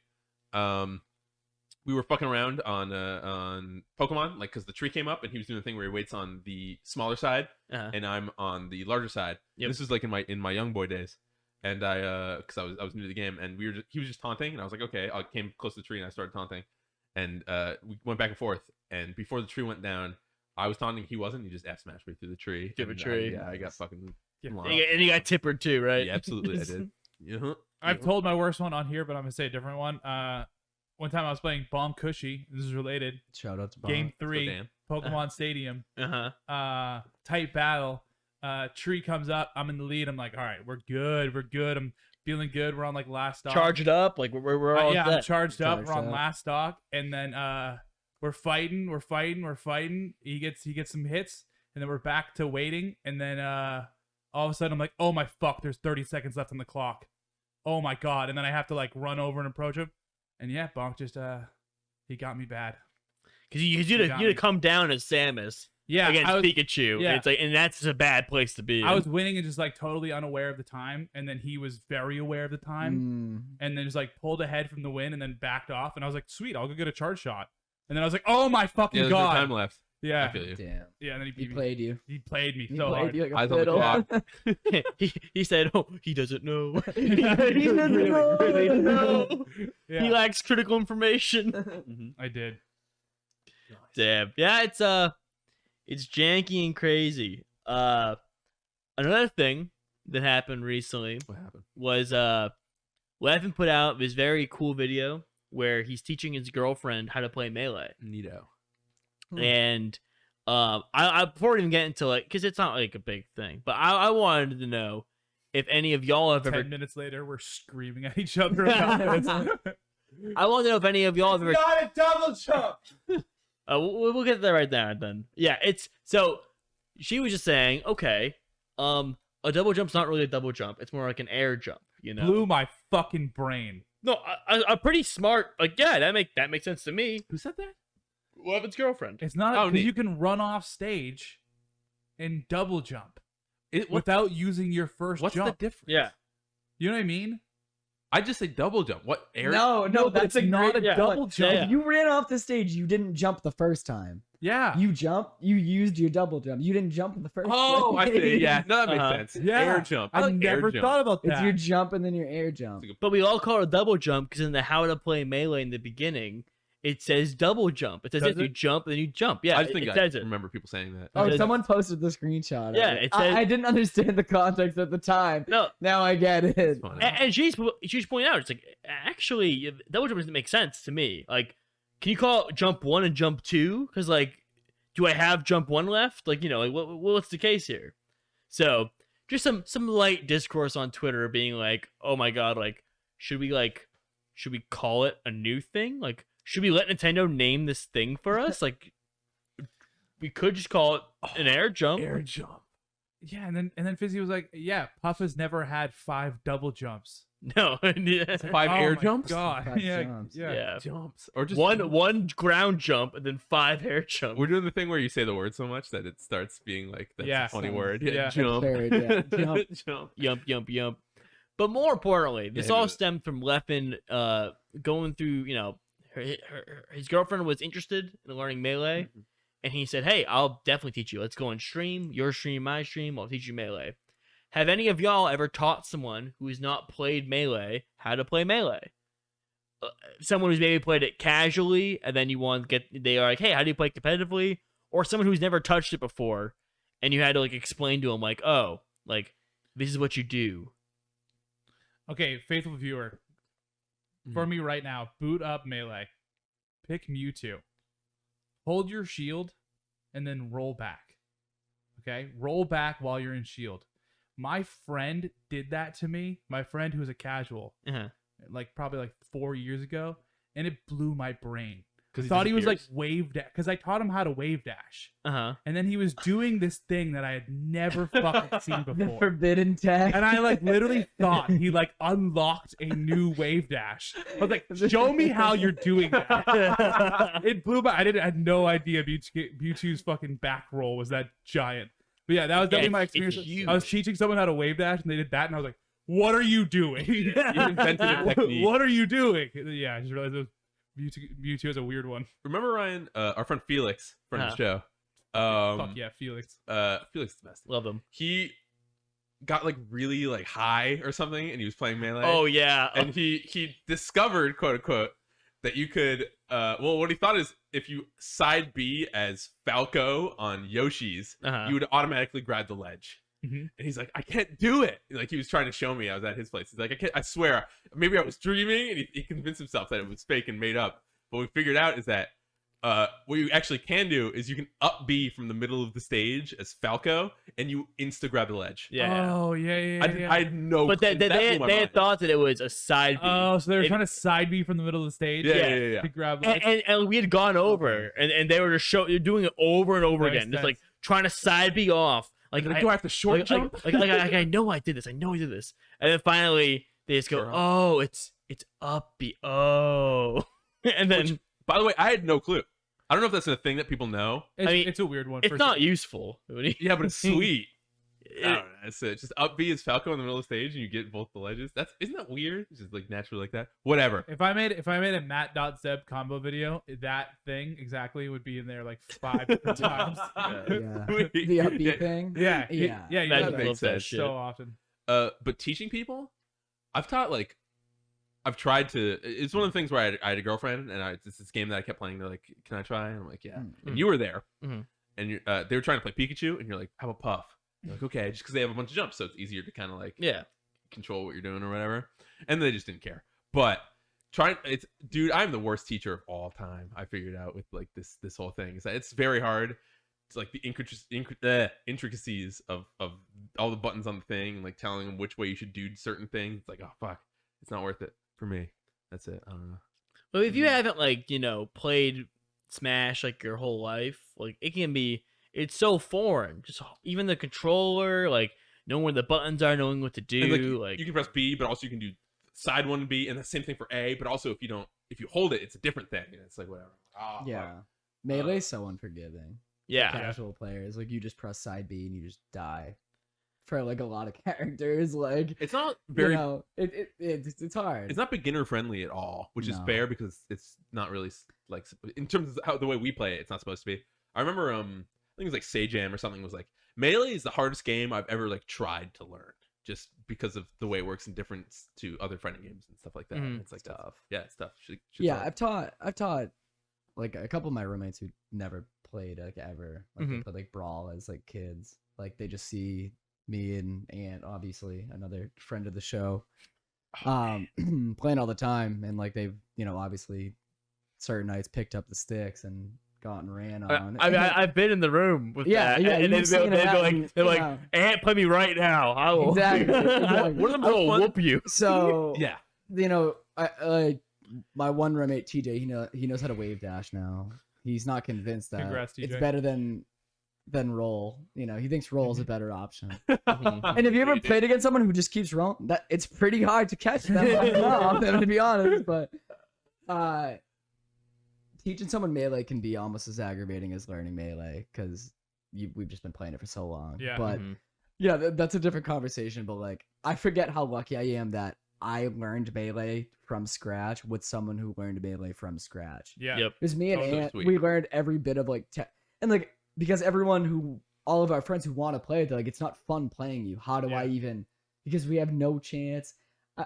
We were fucking around on Pokemon, like because the tree came up and he was doing the thing where he waits on the smaller side Uh-huh. and I'm on the larger side. Yep. This was like in my young boy days, and because I was new to the game, and he was just taunting, and I was like, okay. I came close to the tree and I started taunting, and we went back and forth. And before the tree went down, I was taunting, he wasn't. He just F smashed me through the tree. Through the And tree. I got fucking. Yeah. locked. And you got tippered too, right? Yeah, absolutely, I did. Uh-huh. I've told my worst one on here, but I'm gonna say a different one. one time I was playing Bomb Cushy. This is related. Shout out to Bob. Game 3, Dan. Pokemon Stadium. Uh-huh. Tight battle. Tree comes up. I'm in the lead. I'm like, all right, we're good. We're good. I'm feeling good. We're on like last stock. Charge it up. Like we're all yeah, I'm set. charged up. Charged We're on up. last stock, and then we're fighting. We're fighting. He gets some hits, and then we're back to waiting. And then all of a sudden, I'm like, oh my fuck! There's 30 seconds left on the clock. Oh my god! And then I have to like run over and approach him. And yeah, Bonk just he got me bad. Because you had to come down as Samus. Yeah, Against Pikachu. yeah. And it's like, and that's a bad place to be. I was winning and just like totally unaware of the time, and then he was very aware of the time, and then just like pulled ahead from the win, and then backed off, and I was like, sweet, I'll go get a charge shot, and then I was like, oh my fucking There's no god, time left. I yeah, feel you. Damn. yeah, and then he He beat me. played you. He played me He so played hard. you like a Eyes on the fiddle. clock. he said, "Oh, he doesn't know. He doesn't know. really know. Yeah, He lacks critical information." I did. Damn. Yeah, it's janky and crazy. Another thing that happened recently What happened? was Leffen put out this very cool video where he's teaching his girlfriend how to play Melee. Neato. And I before we even get into like, because it's not like a big thing, but I wanted to know if any of y'all have 10 ever. minutes later, we're screaming at each other about this. I want to know if any of y'all have ever. Not a double jump. We'll get there right now then. Yeah, it's so she was just saying, okay, a double jump's not really a double jump. It's more like an air jump, you know. Blew my fucking brain. No, a pretty smart. Like, yeah, that makes sense to me. Who said that? Levfin's girlfriend. It's not Oh, because neat. you can run off stage and double jump What, without using your first what's jump. the difference? Yeah. You know what I mean? I just say double jump. What air? No, No, but that's it's a not great a double point. jump. Yeah. If you ran off the stage, you didn't jump the first time. Yeah. You used your double jump. You didn't jump in the first Oh, I place. see. Yeah, no, that makes Uh-huh. sense. Yeah. Air jump. I I've like never air jump. thought about that. It's your jump and then your air jump. But we all call it a double jump because in the how to play Melee in the beginning, it says double jump. It says Does if you it? jump, then you jump. Yeah, I just think it I says it. remember people saying that. Oh, says- someone posted the screenshot. Yeah, of it. it says- I didn't understand the context at the time. No, Now I get it. It's funny. and she's pointing out, it's like, actually, double jump doesn't make sense to me. Like, can you call it jump 1 and jump 2? Because, like, do I have jump 1 left? Like, you know, like, what's the case here? So, just some light discourse on Twitter being like, oh my god, like, should we call it a new thing? Like, should we let Nintendo name this thing for us? Like, we could just call it an air jump. Air jump. Yeah, and then Fizzy was like, "Yeah, Puff has never had 5 double jumps. No, yeah. 5 Oh air my jumps. God, 5 yeah, jumps. yeah. Yeah. Jumps or just One ground jump and then 5 air jumps. We're doing the thing where you say the word so much that it starts being like that's Yeah. a funny Sounds- word. yeah. Jump. Absurd, yeah. Jump. Jump. Yump. But more importantly, this hit all it. stemmed from Leffen going through, you know, his girlfriend was interested in learning Melee, Mm-hmm. and he said, hey, I'll definitely teach you. Let's go on stream, your stream, my stream, I'll teach you Melee. Have any of y'all ever taught someone who has not played Melee how to play Melee? Someone who's maybe played it casually, and then you want to get, they are like, hey, how do you play competitively? Or someone who's never touched it before, and you had to like explain to them, like, oh, like, this is what you do. Okay, faithful viewer, for me right now, boot up Melee, pick Mewtwo, hold your shield, and then roll back. Okay, roll back while you're in shield. My friend did that to me. My friend who's a casual, Uh-huh. like probably like 4 years ago, and it blew my brain. I He thought he was like disappears. wave dash because I taught him how to wave dash, Uh-huh. and then he was doing this thing that I had never fucking seen The before. forbidden tag. And I like literally thought he like unlocked a new wave dash. I was like, show me how you're doing that. It blew my. I had no idea Mewtwo's fucking back roll was that giant. But yeah, that was definitely my it's experience. huge. I was teaching someone how to wave dash, and they did that, and I was like, what are you doing? You invented a technique. What are you doing? Yeah, I just realized it was Mewtwo is a weird one. Remember Ryan, our friend Felix, friend of the show. Fuck yeah, Felix. Felix is the best. Love them. He got like really like high or something, and he was playing Melee. Oh, yeah. and he discovered, quote unquote, that you could well, what he thought is if you side B as Falco on Yoshi's, Uh-huh. you would automatically grab the ledge. Mhm. And he's like, I can't do it. Like he was trying to show me I was at his place. He's like, I can't. I swear, maybe I was dreaming, and he convinced himself that it was fake and made up. But what we figured out is that what you actually can do is you can up B from the middle of the stage as Falco, and you insta grab the ledge. Yeah. Oh yeah. I had no. But clue. they That blew my had mind. thought that it was a side B. Oh, so they were It- trying to side B from the middle of the stage. Yeah. To grab. and we had gone over, and they were just doing it over and over That again, makes just like sense. trying to side B off. Like, Like, do I have to short jump? I know I did this. I know I did this. And then finally they just go, Sure. oh, it's up B. Oh, and then Which, by the way, I had no clue. I don't know if that's a thing that people know. It's, I mean, it's a weird one. it's for not sure. useful. Yeah, but it's sweet. I It- don't know. That's it. Just up B is Falco in the middle of the stage, and you get both the ledges. Isn't that weird? It's just like naturally like that. Whatever. If I made a Matt.Zeb combo video, that thing exactly would be in there like 5 different times. Yeah. Sweet. The upbeat thing. Yeah, Yeah. yeah. You That do that that makes that sense. shit. so often. But teaching people, I've taught like, I've tried to. It's one of the things where I had a girlfriend, and it's this game that I kept playing. They're like, "Can I try?" And I'm like, "Yeah." Mm-hmm. And you were there, Mhm. and they were trying to play Pikachu, and you're like, "How about Puff?" You're like, "Okay," just because they have a bunch of jumps, so it's easier to kind of like yeah. control what you're doing or whatever. And they just didn't care. But dude, I'm the worst teacher of all time. I figured out with like this whole thing is that it's very hard. It's like the intricacies of all the buttons on the thing, and like telling them which way you should do certain things. It's like, oh fuck, it's not worth it for me. That's it. I don't know. But if you haven't played Smash like your whole life, like it's so foreign. Just even the controller, like knowing where the buttons are, knowing what to do. And, like you can press B, but also you can do side one B, and the same thing for A. But also if you hold it, it's a different thing, and it's like whatever. Oh, Yeah. fuck. Melee's so unforgiving. yeah. Casual players, like you just press side B and you just die. For like a lot of characters, like It's not very. it's hard. It's not beginner friendly at all, which is No. fair because it's not really like in terms of how the way we play it. It's not supposed to be. I remember I think it was like Sajam or something was like Melee is the hardest game I've ever like tried to learn just because of the way it works in difference to other fighting games and stuff like that. Mhm. It's like Tough. Yeah, it's tough. Yeah, I've taught like a couple of my roommates who never played like ever. Like they Mhm. played like Brawl as like kids. Like they just see me and Ant, obviously another friend of the show, playing all the time, and like they've obviously certain nights picked up the sticks and gotten ran on. I've been in the room with Yeah, that. yeah, and you've they'd seen be it happen, like, they're like, yeah. Ant, play me right now. I will. Exactly, exactly. One of the I most will fun- whoop you. So yeah. I my one roommate TJ, he knows how to wave dash now. He's not convinced that Congrats, it's TJ. better than roll. He thinks roll is a better option. Mhm. And have you ever played against someone who just keeps rolling? That it's pretty hard to catch them. I'm to be honest, but teaching someone Melee can be almost as aggravating as learning Melee because we've just been playing it for so long. Yeah. But Mhm. yeah, that's a different conversation. But like, I forget how lucky I am that I learned Melee from scratch with someone who learned Melee from scratch. Yeah. Yep. Because me and Oh, so Ant, sweet. we learned every bit of like and like because all of our friends who want to play it, they're like, it's not fun playing you. How do I Yeah. even? Because we have no chance.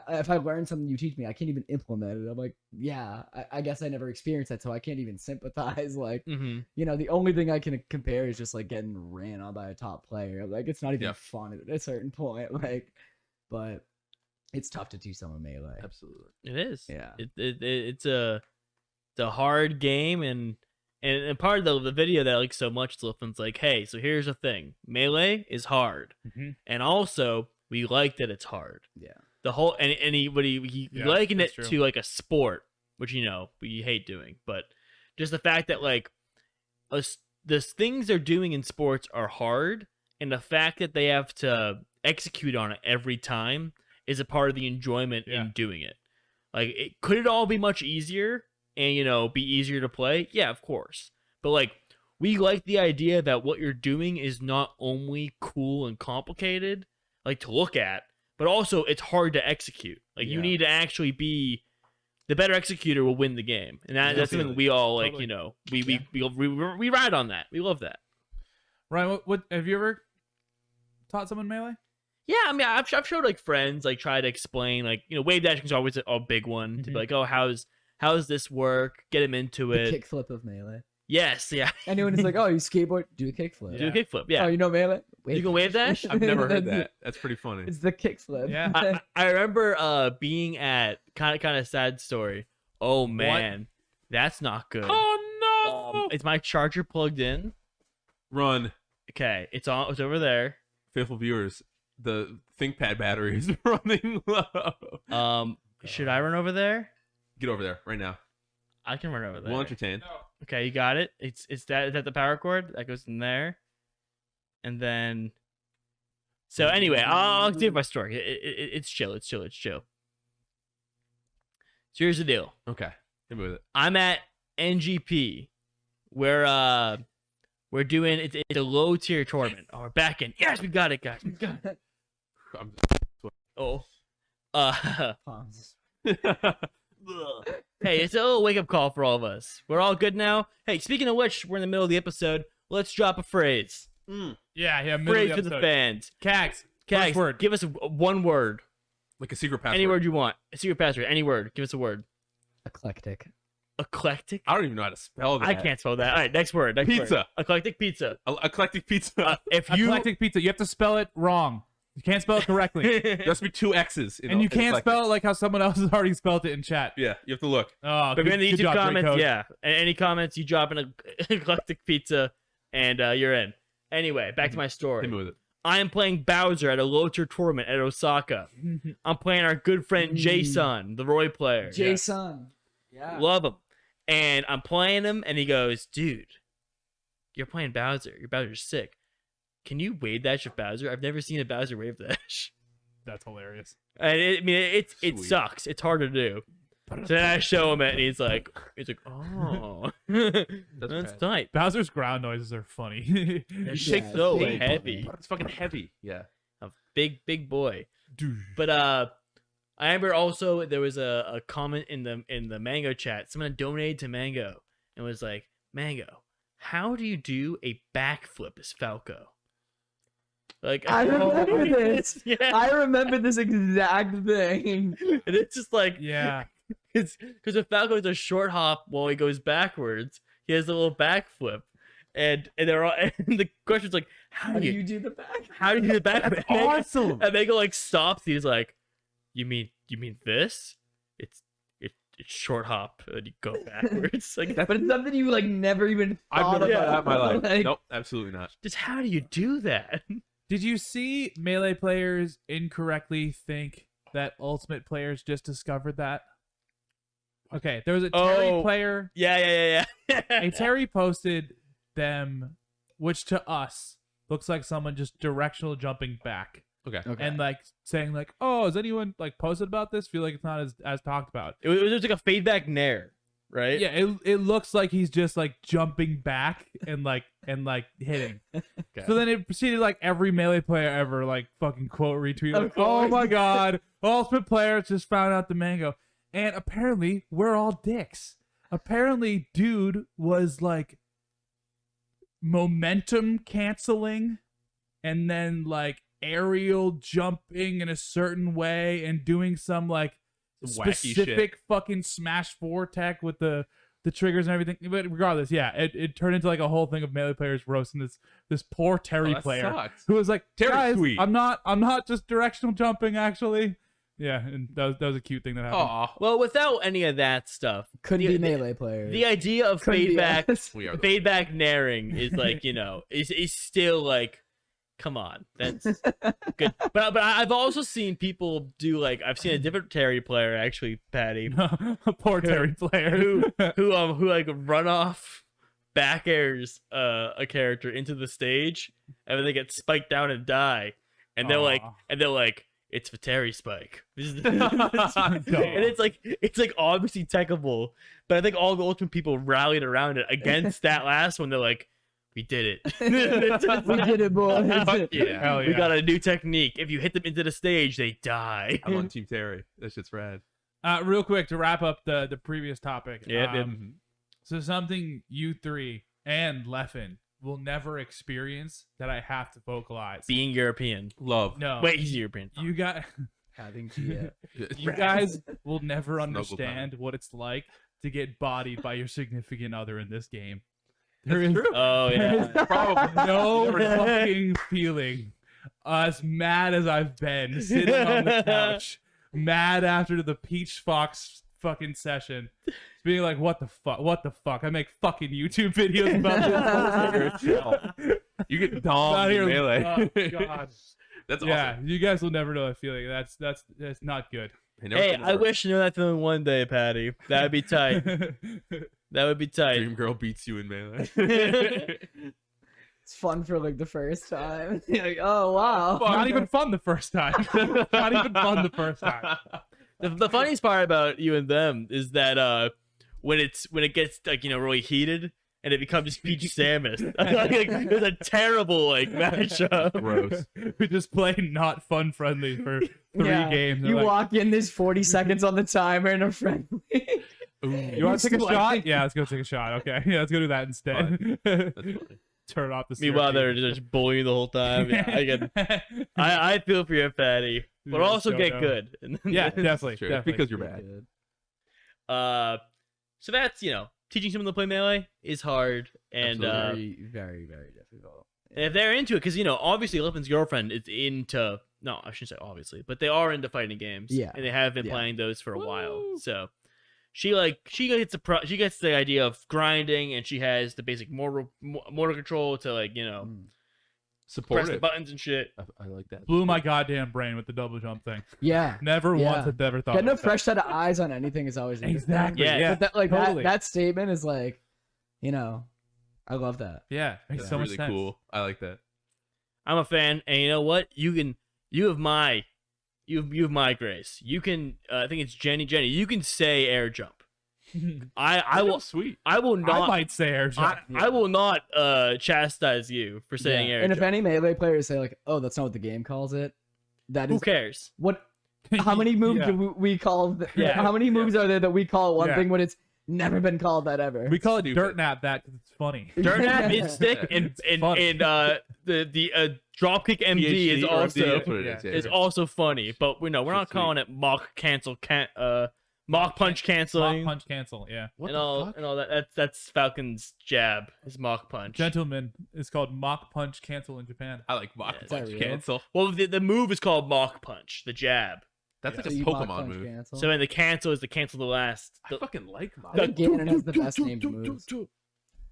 If I learn something you teach me, I can't even implement it. I'm like, yeah, I guess I never experienced that, so I can't even sympathize. Like, Mhm. the only thing I can compare is just like getting ran on by a top player. Like, it's not even Yeah. fun at a certain point. Like, but it's tough to teach someone Melee. Absolutely. It is. Yeah. It's a hard game, and part of the video that I like so much, Leffen's like, hey, so here's the thing: Melee is hard, Mhm. and also we like that it's hard. Yeah. The whole and he Yeah, likened it that's to true. like a sport, which we hate doing, but just the fact that like the things they're doing in sports are hard, and the fact that they have to execute on it every time is a part of the enjoyment Yeah. in doing it. Like, could it all be much easier and be easier to play? Yeah, of course. But like, we like the idea that what you're doing is not only cool and complicated, like to look at, but also it's hard to execute. Like, you Yeah. need to actually be the better executor will win the game, and that's something Definitely. we all like. Totally. We ride on that. We love that. Ryan, what have you ever taught someone Melee? Yeah, I mean, I've showed like friends like try to explain wave dashing is always a big one to be Mhm. like, oh, how's this work? Get them into The it. kickflip of Melee. Yes, yeah. Anyone who's like, oh, you skateboard, do a kickflip. Do a kickflip. Yeah. Oh, you know melee? You can wave dash? I've never heard That's that. it. That's pretty funny. It's the kickflip. Yeah. I remember being at kind of sad story. Oh man, that's not good. Oh no! Is my charger plugged in? Run, Okay, it's on. It's over there. faithful viewers. The ThinkPad battery is running low. Should I run over there? Get over there right now. I can run over there. We'll entertain. Okay, you got it. It's that. Is that the power cord that goes in there? And then. So anyway, I'll give my story. It's chill. It's chill. It's chill. So here's the deal. Okay, hit me with it. I'm at NGP. We're doing it's a low tier tournament. Oh, we're back in. Yes, we got it, guys. We got it. I'm- Oh. Palms. Hey, it's a little wake up call for all of us. We're all good now. Hey, speaking of which, we're in the middle of the episode. Let's drop a phrase. Yeah. Middle Phrase of for the the episode. fans. Caggz. Caggz, First word. give us one word. Like a secret password. Any word you want. A secret password. Any word. Give us a word. Eclectic. Eclectic. I don't even know how to spell that. I can't spell that. All right, next word. Next Pizza. Word. Eclectic pizza. Eclectic pizza. If you Eclectic pizza. You have to spell it wrong. You can't spell it correctly. There has to be 2 X's. And you can't spell it like how someone else has already spelled it in chat. Yeah, you have to look. Oh, But good, in the good YouTube job, Drake comments, Code. yeah. Any comments, you drop in a eclectic pizza, and you're in. Anyway, back to my Hit story. me with it. I am playing Bowser at a low tier tournament at Osaka. I'm playing our good friend Jason, the Roy player. Jason. Yeah. Love him. And I'm playing him, and he goes, dude, you're playing Bowser. Your Bowser's sick. Can you wave dash with Bowser? I've never seen a Bowser wave dash. That's hilarious. And it Sweet. sucks. It's hard to do. So then I show him it, and he's like, oh, that's bad. tight. Bowser's ground noises are funny. That shake shit's the so big heavy. It's fucking heavy. Yeah. A big boy. But I remember also there was a comment in the Mango chat. Someone donated to Mango and was like, Mango, how do you do a backflip as Falco? Like I remember this. Yeah. I remember this exact thing. And it's just like Yeah. it's because if Falco is a short hop while he goes backwards, he has a little backflip. And they're all and the question's like, How do you do the back? how do you do the backflip? That's awesome. And Mango like stops. He's like, you mean this? It's short hop and you go backwards. Like But it's something you like never even I've thought never Yeah. thought that in my life. Like, Nope, absolutely not. just how do you do that? Did you see Melee players incorrectly think that Ultimate players just discovered that? Okay, there was a Terry Oh. player. Yeah. A Terry posted them, which to us looks like someone just directional jumping back. Okay. Okay. And like saying like, oh, has anyone like posted about this? Feel like it's not as talked about. It was like a fade back nair, right? Yeah, it looks like he's just like jumping back and hitting. Okay. So then it proceeded like every Melee player ever like fucking quote retweet Of like, oh course. my god, Ultimate players just found out the Mango. And apparently we're all dicks. Apparently dude was like momentum canceling and then like aerial jumping in a certain way and doing some like Some wacky specific fucking Smash 4 tech with the triggers and everything. But regardless, yeah, it turned into like a whole thing of Melee players roasting this poor Terry that player sucks. who was like, Terry's guys, sweet. I'm not just directional jumping actually. Yeah, and that was a cute thing that happened. Aw. Well, without any of that stuff, Couldn't the- be melee players. the idea of Couldn't fade be back, us. We are the fade back naring is like is still like, come on, that's good. But I've also seen people do like I've seen a different Terry player actually, Patty, Poor Terry player. who like run off back airs a character into the stage and then they get spiked down and die, and they're like it's for Terry Spike. This is and it's like obviously techable, but I think all the Ultimate people rallied around it against that last one. They're like, we did it. We did it, boys. Fuck yeah. Hell We yeah. got a new technique. If you hit them into the stage, they die. I'm on Team Terry. That shit's rad. Real quick to wrap up the previous topic. Yep. So something you three and Leffen will never experience that I have to vocalize. Being European. Love. No. Wait, he's European. You got Having to you guys will never Snuggle understand what it's like to get bodied by your significant other in this game. There is true. Oh yeah. Probably. no fucking feeling as mad as I've been sitting on the couch, mad after the Peach Fox fucking session, being like, what the fuck? I make fucking YouTube videos about this. You get Not domed here- in Melee. Oh, God. That's awesome. Yeah, you guys will never know that feeling. That's not good. never Hey, been I worse. wish you knew that feeling one day, Patty. That'd be tight. That would be tight. Dream Girl beats you in Melee. It's fun for like the first time. You're like, oh wow. Not even fun the first time. Not even fun the first time. The funniest part about you and them is that when it gets like really heated and it becomes just Peach Samus. Like, it's a terrible matchup. Gross. We just play not fun friendly for 3 games. They're You like, walk in, there's 40 seconds on the timer and a friendly. you want to take a shot? Yeah, let's go take a shot. Okay, yeah, let's go do that instead. That's funny. Turn off the. Meanwhile, staircase. they're just bullying you the whole time. Yeah, I feel for you, Patty, but Yeah, also so get dumb. good. Yeah, definitely, True. definitely. Because you're bad. So that's teaching someone to play Melee is hard, and Absolutely. Very, very difficult. and if they're into it, because obviously Leffen's girlfriend is into. No, I shouldn't say obviously, but they are into fighting games. Yeah. and they have been Yeah. playing those for a while. Woo. So she gets the idea of grinding, and she has the basic motor control to press the Supportive. buttons and shit. I like that. Blew my goddamn brain with the double jump thing. Yeah. Never Yeah. once have ever thought. Getting a about that. fresh set of eyes on anything is always interesting. Exactly. Yeah. Yeah. But Totally. that statement is like, I love that. Yeah. Makes That's so much really sense. cool. I like that. I'm a fan, and you know what? You have my grace. You can. I think it's Jenny. You can say air jump. I will. Sweet. I will I not. might say air jump. I will not chastise you for saying Yeah. air And if jump. any Melee players say like, oh, that's not what the game calls it, that Who is cares? what. How many moves Yeah. do we call? Yeah. How many moves are there that we call one Yeah. thing when it's never been called that ever? We call it Stupid. dirt nap that because it's funny. Dirt Yeah. mid stick and funny. the dropkick MD is PhD or also MD, that's what it is, yeah. is also funny, but we're not That's calling it mock punch canceling Mock punch cancel. Yeah. What and the all fuck? and all that. That's Falcon's jab. His mock punch. Gentlemen, it's called mock punch cancel in Japan. I like mock Yeah, is that punch real? cancel. Well, the move is called mock punch. The jab. That's Yeah. like a you mock Pokemon punch move. cancel. So then the cancel is to cancel the last. I fucking like mock. I think Ganon has the best named moves.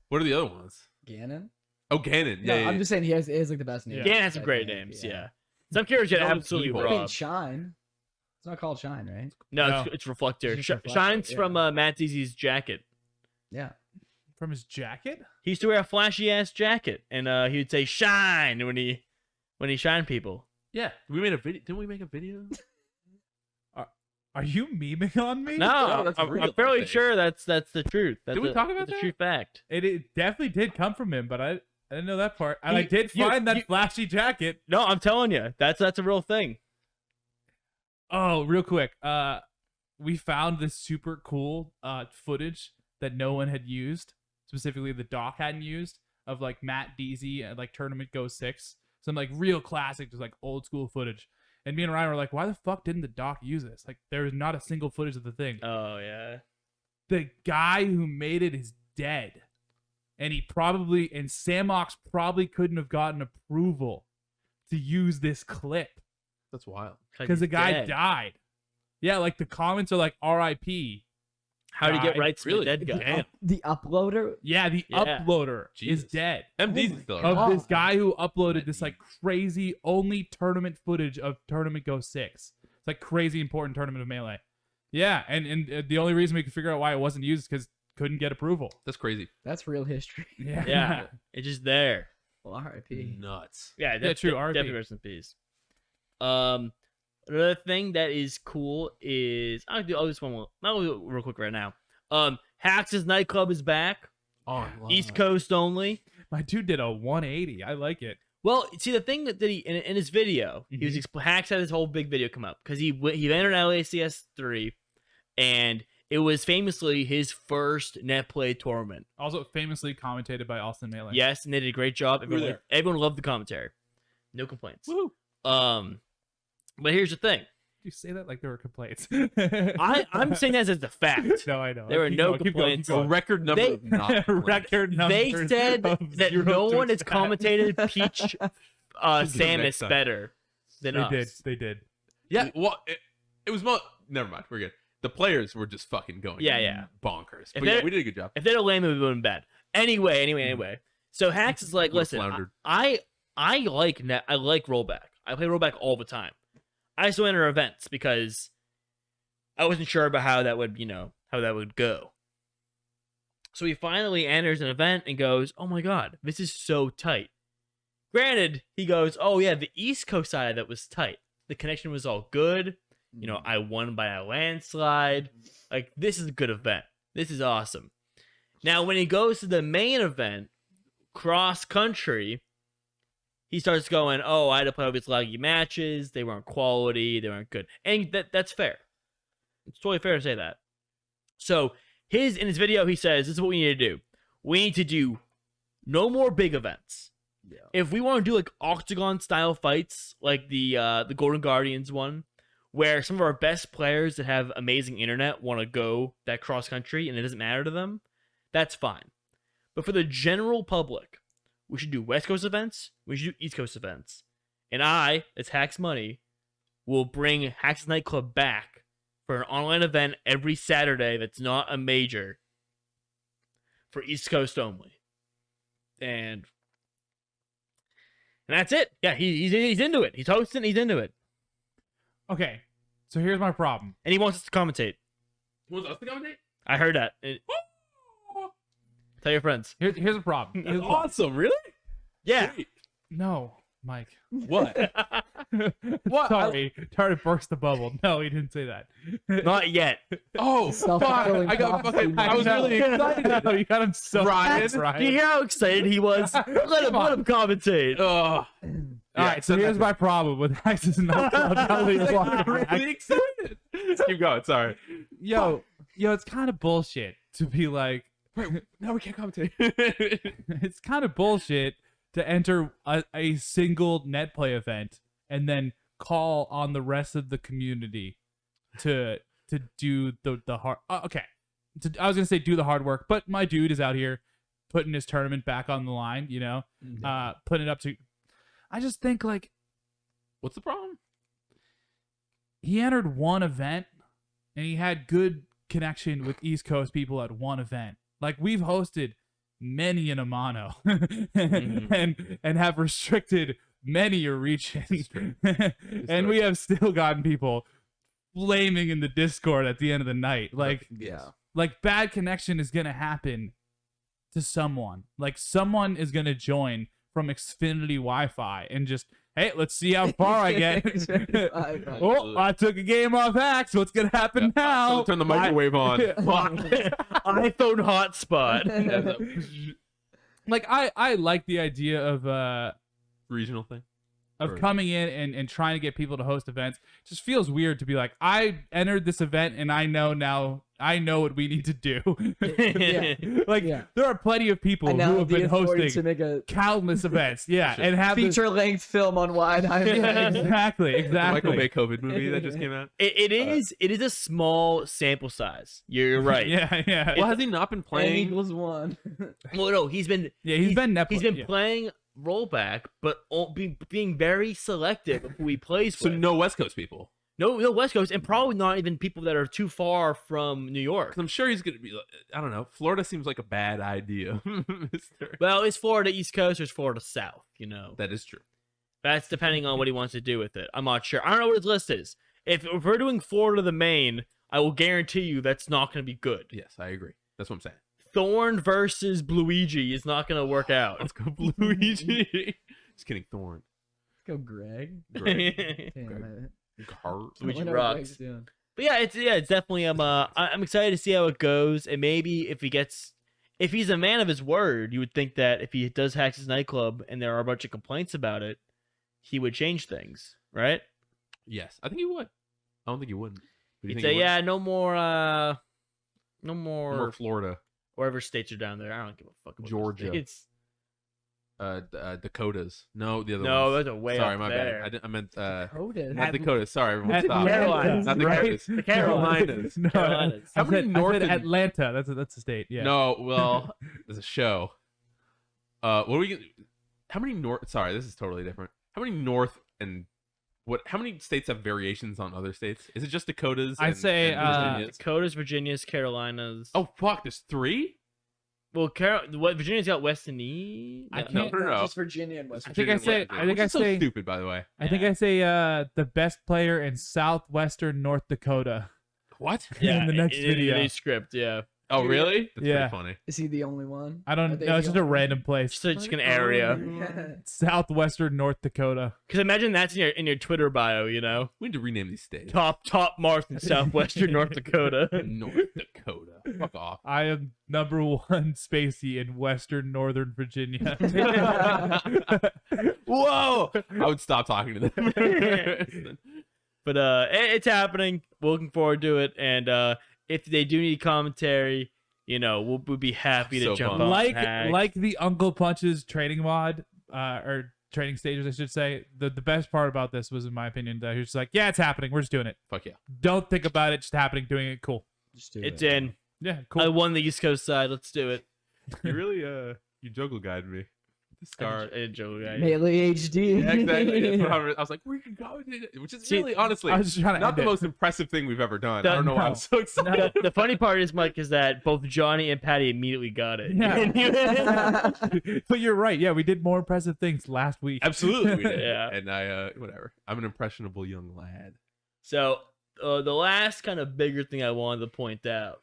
What are the other ones? Ganon? Oh, Ganon. No, Yeah, I'm just saying he has like the best name. Yeah. Ganon has some great names. Yeah. Some characters get He's always absolutely evil. I mean, robbed. Shine. It's not called Shine, right? No, No. it's Reflector. It's just Reflector, Shine's yeah. from Matt Zee's jacket. Yeah. From his jacket? He used to wear a flashy ass jacket, and he would say "shine" when he shined people. Yeah. We made a video. Didn't we make a video? Are you memeing on me? No, that's I'm real, fairly I think. sure that's the truth. That's Did we talk about that's a that? true fact. It definitely did come from him, but I didn't know that part. And I You- did you- find that you- flashy jacket. No, I'm telling you, that's a real thing. Oh, real quick. We found this super cool footage that no one had used, specifically the doc hadn't used, of like Matt Deasy at like Tournament Go 6. Some like real classic, just like old school footage. And me and Ryan were like, why the fuck didn't the doc use this? Like there is not a single footage of the thing. Oh yeah. The guy who made it is dead. And Samox probably couldn't have gotten approval to use this clip. That's wild. Because the he's guy dead. died. Yeah, like the comments are like RIP. How do you get died. rights to Really? a dead guy? The uploader. Yeah, the Yeah. uploader Jesus. is dead. MD's Oh my still God. around. Of this God. guy who uploaded this like crazy only tournament footage of Tournament Go 6. It's like crazy important tournament of Melee. Yeah, and the only reason we could figure out why it wasn't used is because couldn't get approval. That's crazy. That's real history. Yeah. Yeah, it's just there. Well, R.I.P. Nuts. Yeah, true, RIP. Definitely rest in peace. Another thing that is cool is I'll do this one. I'll do it real quick right now. Hax's nightclub is back. East Coast only. My dude did a 180. I like it. Well, see the thing that he in his video, he was Hax had his whole big video come up because he entered LACS 3, and it was famously his first net play tournament. Also famously commentated by Allston Melee. Yes, and they did a great job. were Everyone loved the commentary. No complaints. Woo. But here's the thing. you say that like there were complaints? I'm saying that as a fact. No, I know. There were Keep no going, keep going, keep complaints. A going. record number They- of not Record They numbers said of that 0 no to one has stat. commentated Peach Just do it next Samus time. better than us. They did. Yeah, well, it was never mind. We're good. The players were just fucking going Yeah. bonkers. If But yeah, they're- we did a good job. If they'd have lame, it would have been bad. Anyway. So Hacks is like, Would've listen, floundered. I like rollback. I play rollback all the time. I still enter events because I wasn't sure about how that would go. So he finally enters an event and goes, "Oh my god, this is so tight." Granted, he goes, "Oh yeah, the East Coast side of it was tight. The connection was all good. You know, I won by a landslide. Like, this is a good event. This is awesome." Now, when he goes to the main event, cross country, he starts going, "Oh, I had to play all these laggy matches. They weren't quality. They weren't good." And that's fair. It's totally fair to say that. So in his video, he says, "This is what we need to do. We need to do no more big events. Yeah. If we want to do like octagon style fights, like the Golden Guardians one, where some of our best players that have amazing internet want to go that cross country and it doesn't matter to them, that's fine. But for the general public, we should do West Coast events. We should do East Coast events. And I, as Hacks Money, will bring Hacks Nightclub back for an online event every Saturday that's not a major for East Coast only." And that's it. Yeah, he's into it. He's hosting. He's into it, Okay, so here's my problem. and he wants us to commentate. Was us to commentate? I heard that. Tell your friends. Here's a problem. That's awesome. Really? Yeah. Sweet. No, Mike. What? What? Sorry to burst the bubble. No, he didn't say that. Not yet. Oh, fuck. Self-fulfilling I got prophecy. fucking. I was really excited. No, you got him so Ryan. Do you hear how excited he was? Let him commentate. Oh, All right, so here's my problem with Access Nightclub. Now that he's walking back. really excited. Keep going. Sorry. Yo, it's kind of bullshit to be like, Wait, now we can't commentate. it's kind of bullshit to enter a single net play event and then call on the rest of the community to do the hard. Okay, I was gonna say do the hard work, but my dude is out here putting his tournament back on the line. You know, putting it up to. I just think like What's the problem? he entered one event and he had good connection with East Coast people at one event. Like we've hosted many in Amano and have restricted many a region. And we have still gotten people flaming in the Discord at the end of the night. Like bad connection is gonna happen to someone. Like someone is gonna join from Xfinity Wi-Fi and just, hey, let's see how far I get. Oh, I took a game off Axe. What's gonna happen now? So turn the microwave on. iPhone hotspot. Like I like the idea of Regional thing. coming in and trying to get people to host events. It just feels weird to be like, I entered this event and I know what we need to do. Like there are plenty of people And now who have the been authority hosting to make a countless events. Yeah, and have this- feature-length film on wide. exactly. Michael Bay COVID movie that just came out. It is a small sample size. You're right. Yeah. Well, has he not been N playing? equals 1. Well, no, he's been He's been playing rollback, but being very selective of who he plays So with. no West Coast people. No West Coast, and probably not even people that are too far from New York. Because I'm sure he's gonna be. I don't know. Florida seems like a bad idea, Mister. Well, is Florida East Coast or is Florida South? You know, That is true. that's depending on what he wants to do with it. I'm not sure. I don't know what his list is. If we're doing Florida the main, I will guarantee you that's not going to be good. Yes, I agree. That's what I'm saying. Thorn versus Luigi is not going to work out. Let's go Luigi. Just kidding, Thorn. Go Greg. Greg. Damn it. Heart. Luigi I wonder what rocks. Greg's doing. But yeah, it's definitely I'm excited to see how it goes, and maybe if he's a man of his word, you would think that if he does Hack's Nightclub and there are a bunch of complaints about it, he would change things, right? Yes, I think he would. I don't think he wouldn't. Do you He'd think say, he would? yeah, no more More Florida. wherever states are down there. I don't give a fuck about those Georgia. states. Dakotas. No, the other No, ones. those are way Sorry, up my there. bad. I meant Dakotas. not Dakotas. Sorry, everyone. At- Stop. Carolinas, Not right? Dakotas. The Carolinas. No, Carolinas. How many north I said and- Atlanta. That's a state. Yeah. No, well, there's a show. What are we gonna? How many north? Sorry, this is totally different. How many north and what? How many states have variations on other states? Is it just Dakotas? I'd say, Virginias? Dakotas, Virginias, Carolinas. Oh fuck, there's 3. Well, what Virginia's got West and East. I No, can't- no. Just Virginia and West I think I Virginia. say- I think Which I is so say- stupid, by the way. I think I say the best player in southwestern North Dakota. What? in the next video. In the script, yeah. Oh really? That's Yeah. pretty funny. Is he the only one? I don't Are they know. It's the just a only- random place. Just an area. Southwestern North Dakota. Because imagine that's in your Twitter bio, you know, We need to rename these states. top marks in southwestern North Dakota. North Dakota. Fuck off. I am number 1 Spacey in Western Northern Virginia. Whoa! I would stop talking to them. But it's happening. We're looking forward to it, and if they do need commentary, you know, we'll be happy to So jump pumped. on. like the Uncle Punch's training mod, or training stages, I should say. The best part about this was, in my opinion, that he was just like, yeah, it's happening. We're just doing it. Fuck yeah. Don't think about it. Just happening. Doing it. Cool. Just do It's it. in. Yeah. I Cool. won the East Coast side. Let's do it. You really you juggle guided me. The star. I did joke, guys. Melee HD. Yeah, exactly. That's what I was like, we can go, which is See, really, honestly, I was just trying to not end the it. most impressive thing we've ever done. No, I don't know why I'm no. so excited. The funny part is, Mike, is that both Johnny and Patty immediately got it. Yeah. But you're right. Yeah, we did more impressive things last week. Absolutely, we did. Yeah. And I, whatever. I'm an impressionable young lad. So the last kind of bigger thing I wanted to point out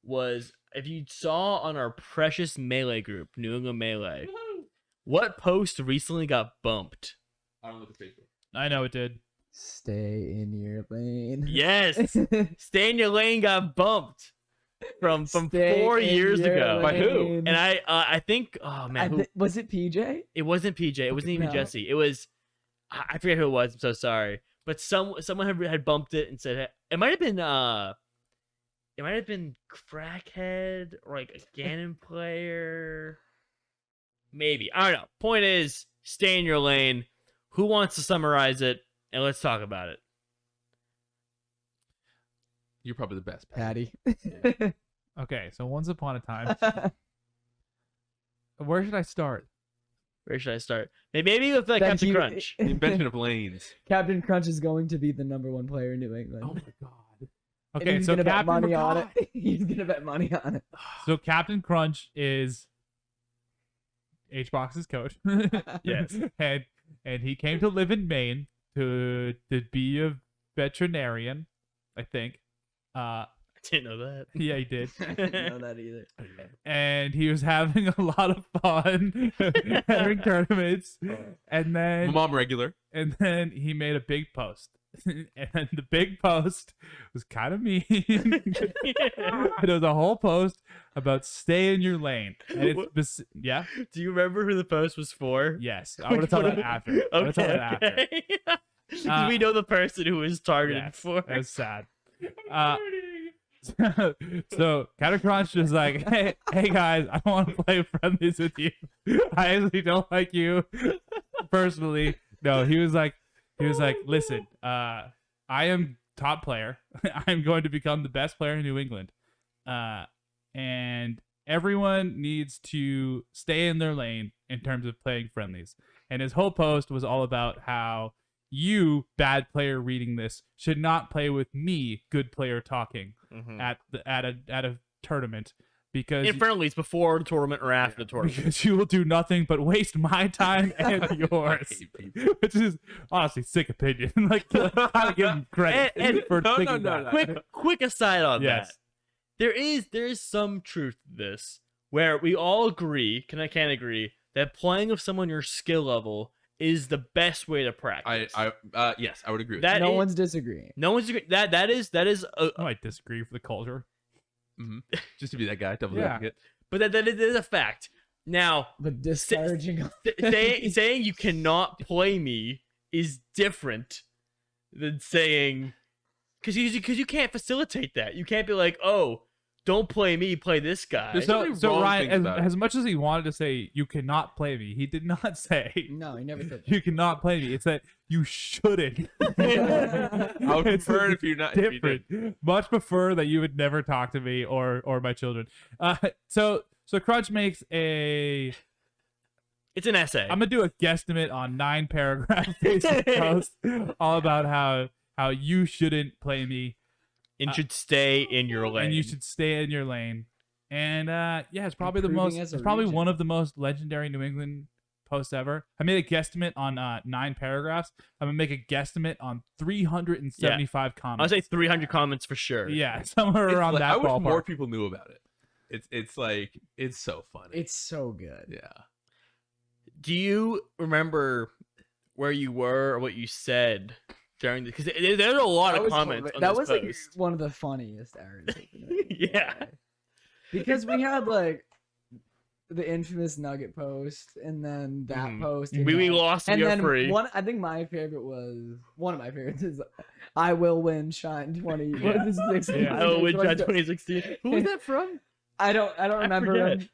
was, if you saw on our precious Melee group, New England Melee, what post recently got bumped? I don't look at Facebook. I know it did. Stay in your lane. Yes, Stay in Your Lane got bumped from Stay 4 in years your ago. By who? lane. And I think, oh man, who, Was it PJ? it wasn't PJ. It wasn't even No. Jesse. It was, I forget who it was. I'm so sorry. But someone had bumped it and said it might have been Crackhead or like a Ganon player. Maybe. I don't know. Point is, stay in your lane. Who wants to summarize it? And let's talk about it. You're probably the best, Pat. Patty. Okay, so once upon a time, where should I start? Where should I start? Maybe with like Then Captain you- Crunch. The invention of lanes. Captain Crunch is going to be the #1 player in New England. Oh my god. And Okay, he's so gonna bet Captain money on it. He's gonna bet money on it. So Captain Crunch is HBox's coach. Yes. and he came to live in Maine to be a veterinarian, I think. I didn't know that. Yeah, he did. I didn't know that either. And he was having a lot of fun having tournaments. And My then mom regular. he made a big post. And the big post was kind of mean. It was a whole post about stay in your lane. And it's yeah. Do you remember who the post was for? Yes, I'm gonna tell that after. I'm gonna tell that after. Okay. Do we know the person who was targeted Yes, for? that's sad. So Captain Crunch was like, hey guys, I don't want to play friendlies with you. I actually don't like you personally. No, he was like, listen, I am top player. I'm going to become the best player in New England. And everyone needs to stay in their lane in terms of playing friendlies. And his whole post was all about how you, bad player reading this, should not play with me, good player talking, Mhm. at a tournament, because In friendlies before the tournament or after the tournament. because you will do nothing but waste my time and I yours. hate people. Which is honestly sick opinion. like gotta give him credit And- for no, thinking no, that. no. Quick aside on Yes. that. There is some truth to this where we all agree, can agree, that playing with someone your skill level is the best way to practice. Yes, I would agree with That No is- one's disagreeing. no one's agree. That is I might disagree for the culture. just to be that guy, double Yeah. advocate. but that is a fact. Now, But discouraging. saying you cannot play me is different than saying, because you can't facilitate that. You can't be like, oh, don't play me, play this guy. There's so many So wrong Ryan, things about it. as much as he wanted to say you cannot play me, he did not say No, he never said that. you cannot play me. It's that you shouldn't. I would It's prefer it if you not if you did. different. Much prefer that you would never talk to me or my children. So Crunch makes a. It's an essay. I'm gonna do a guesstimate on 9-paragraph Facebook post all about how you shouldn't play me and should stay in your lane. and you should stay in your lane. And yeah, it's probably Improving as a it's probably region. one of the most legendary New England posts ever. I made a guesstimate on 9 paragraphs. I'm gonna make a guesstimate on 375 comments. I'll say 300 comments for sure. Yeah, somewhere It's around like- that I wish ballpark. more people knew about it. It's like it's so funny. It's so good. yeah. Do you remember where you were or what you said during the? Because there's a lot of comments on that this was like post. one of the funniest errors. of the night. Yeah. Because we had like the infamous Nugget post, and then that Mhm. post. And We then- lost. And You're then free. I think my favorite was one of my favorites is I will win Shine 20. What is this? Yeah. Oh, which Like, 2016. Who was that from? I don't remember forget. him,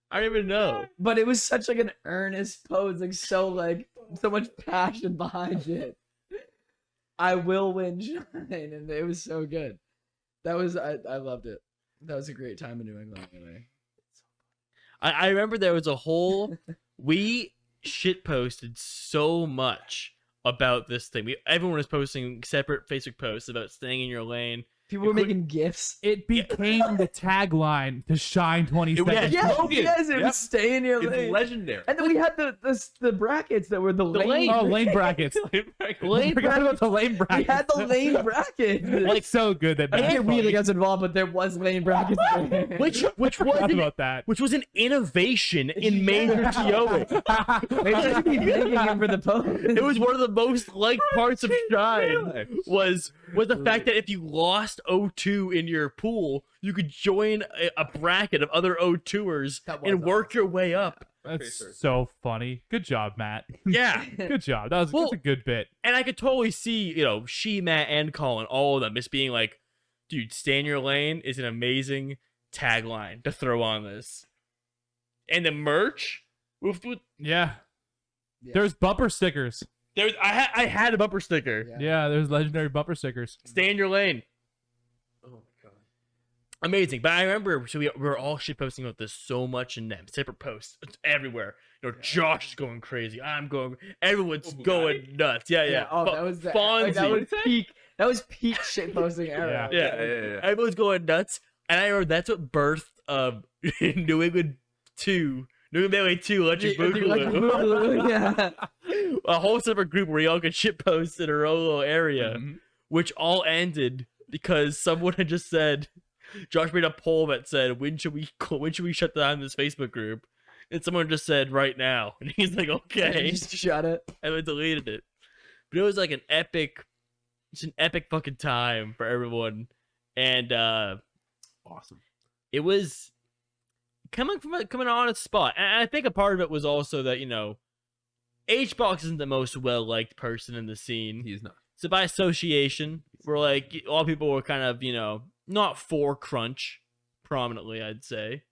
I don't even know. but it was such like an earnest pose, like so much passion behind it. I will win Shine, and it was so good. That was I loved it. That was a great time in New England. Anyway. I remember there was a whole. We shit posted so much about this thing. Everyone was posting separate Facebook posts about staying in your lane. People were making gifts. It became the tagline to Shine 27. Yeah, Yes, Logan. yes, it Yep. was stay in your It's lane. legendary. And then we had the brackets that were the lane. lane. Oh, lane brackets. Lane I forgot about the lane We brackets. had the lane brackets. Like so good that I that's think really funny. gets involved, but there was lane brackets. there. Which Forgot was about that. which was an innovation in major TOing. Maybe I should be thanking him for the post. It was one of the most liked parts of Shine was the fact that if you lost O2 in your pool, you could join a bracket of other O2ers That was and work your way up. That's so funny. Good job, Matt. Yeah. Good job. That's Well- a good bit. And I could totally see, she, Matt, and Colin, all of them just being like, dude, stay in your lane is an amazing tagline to throw on this. And the merch, with Yeah. Yeah. There's bumper stickers. I had a bumper sticker. Yeah. Yeah, there's legendary bumper stickers. Stay in your lane. Oh my god. Amazing. But I remember, so we were all shit posting about this so much in them. Separate posts. It's everywhere. Josh is going crazy. Everyone's Oh, going nuts. Yeah. Oh, that was Fonzie. that was peak. That was peak shit posting era. Yeah. Everyone's going nuts. And I remember that's what birthed New England 2. New England Melee 2 Electric Boogaloo. Yeah. A whole separate group where y'all could shit post in a own little area. Mhm. Which all ended because someone had just said, Josh made a poll that said, when should we shut down this Facebook group? And someone just said, right now. And he's like, okay. Just shut it. And we deleted it. But it was like an epic fucking time for everyone. And Awesome. it was coming on a spot. And I think a part of it was also that, HBox isn't the most well-liked person in the scene. He is not. So by association, we're like, a lot of people were kind of, not for Crunch prominently, I'd say.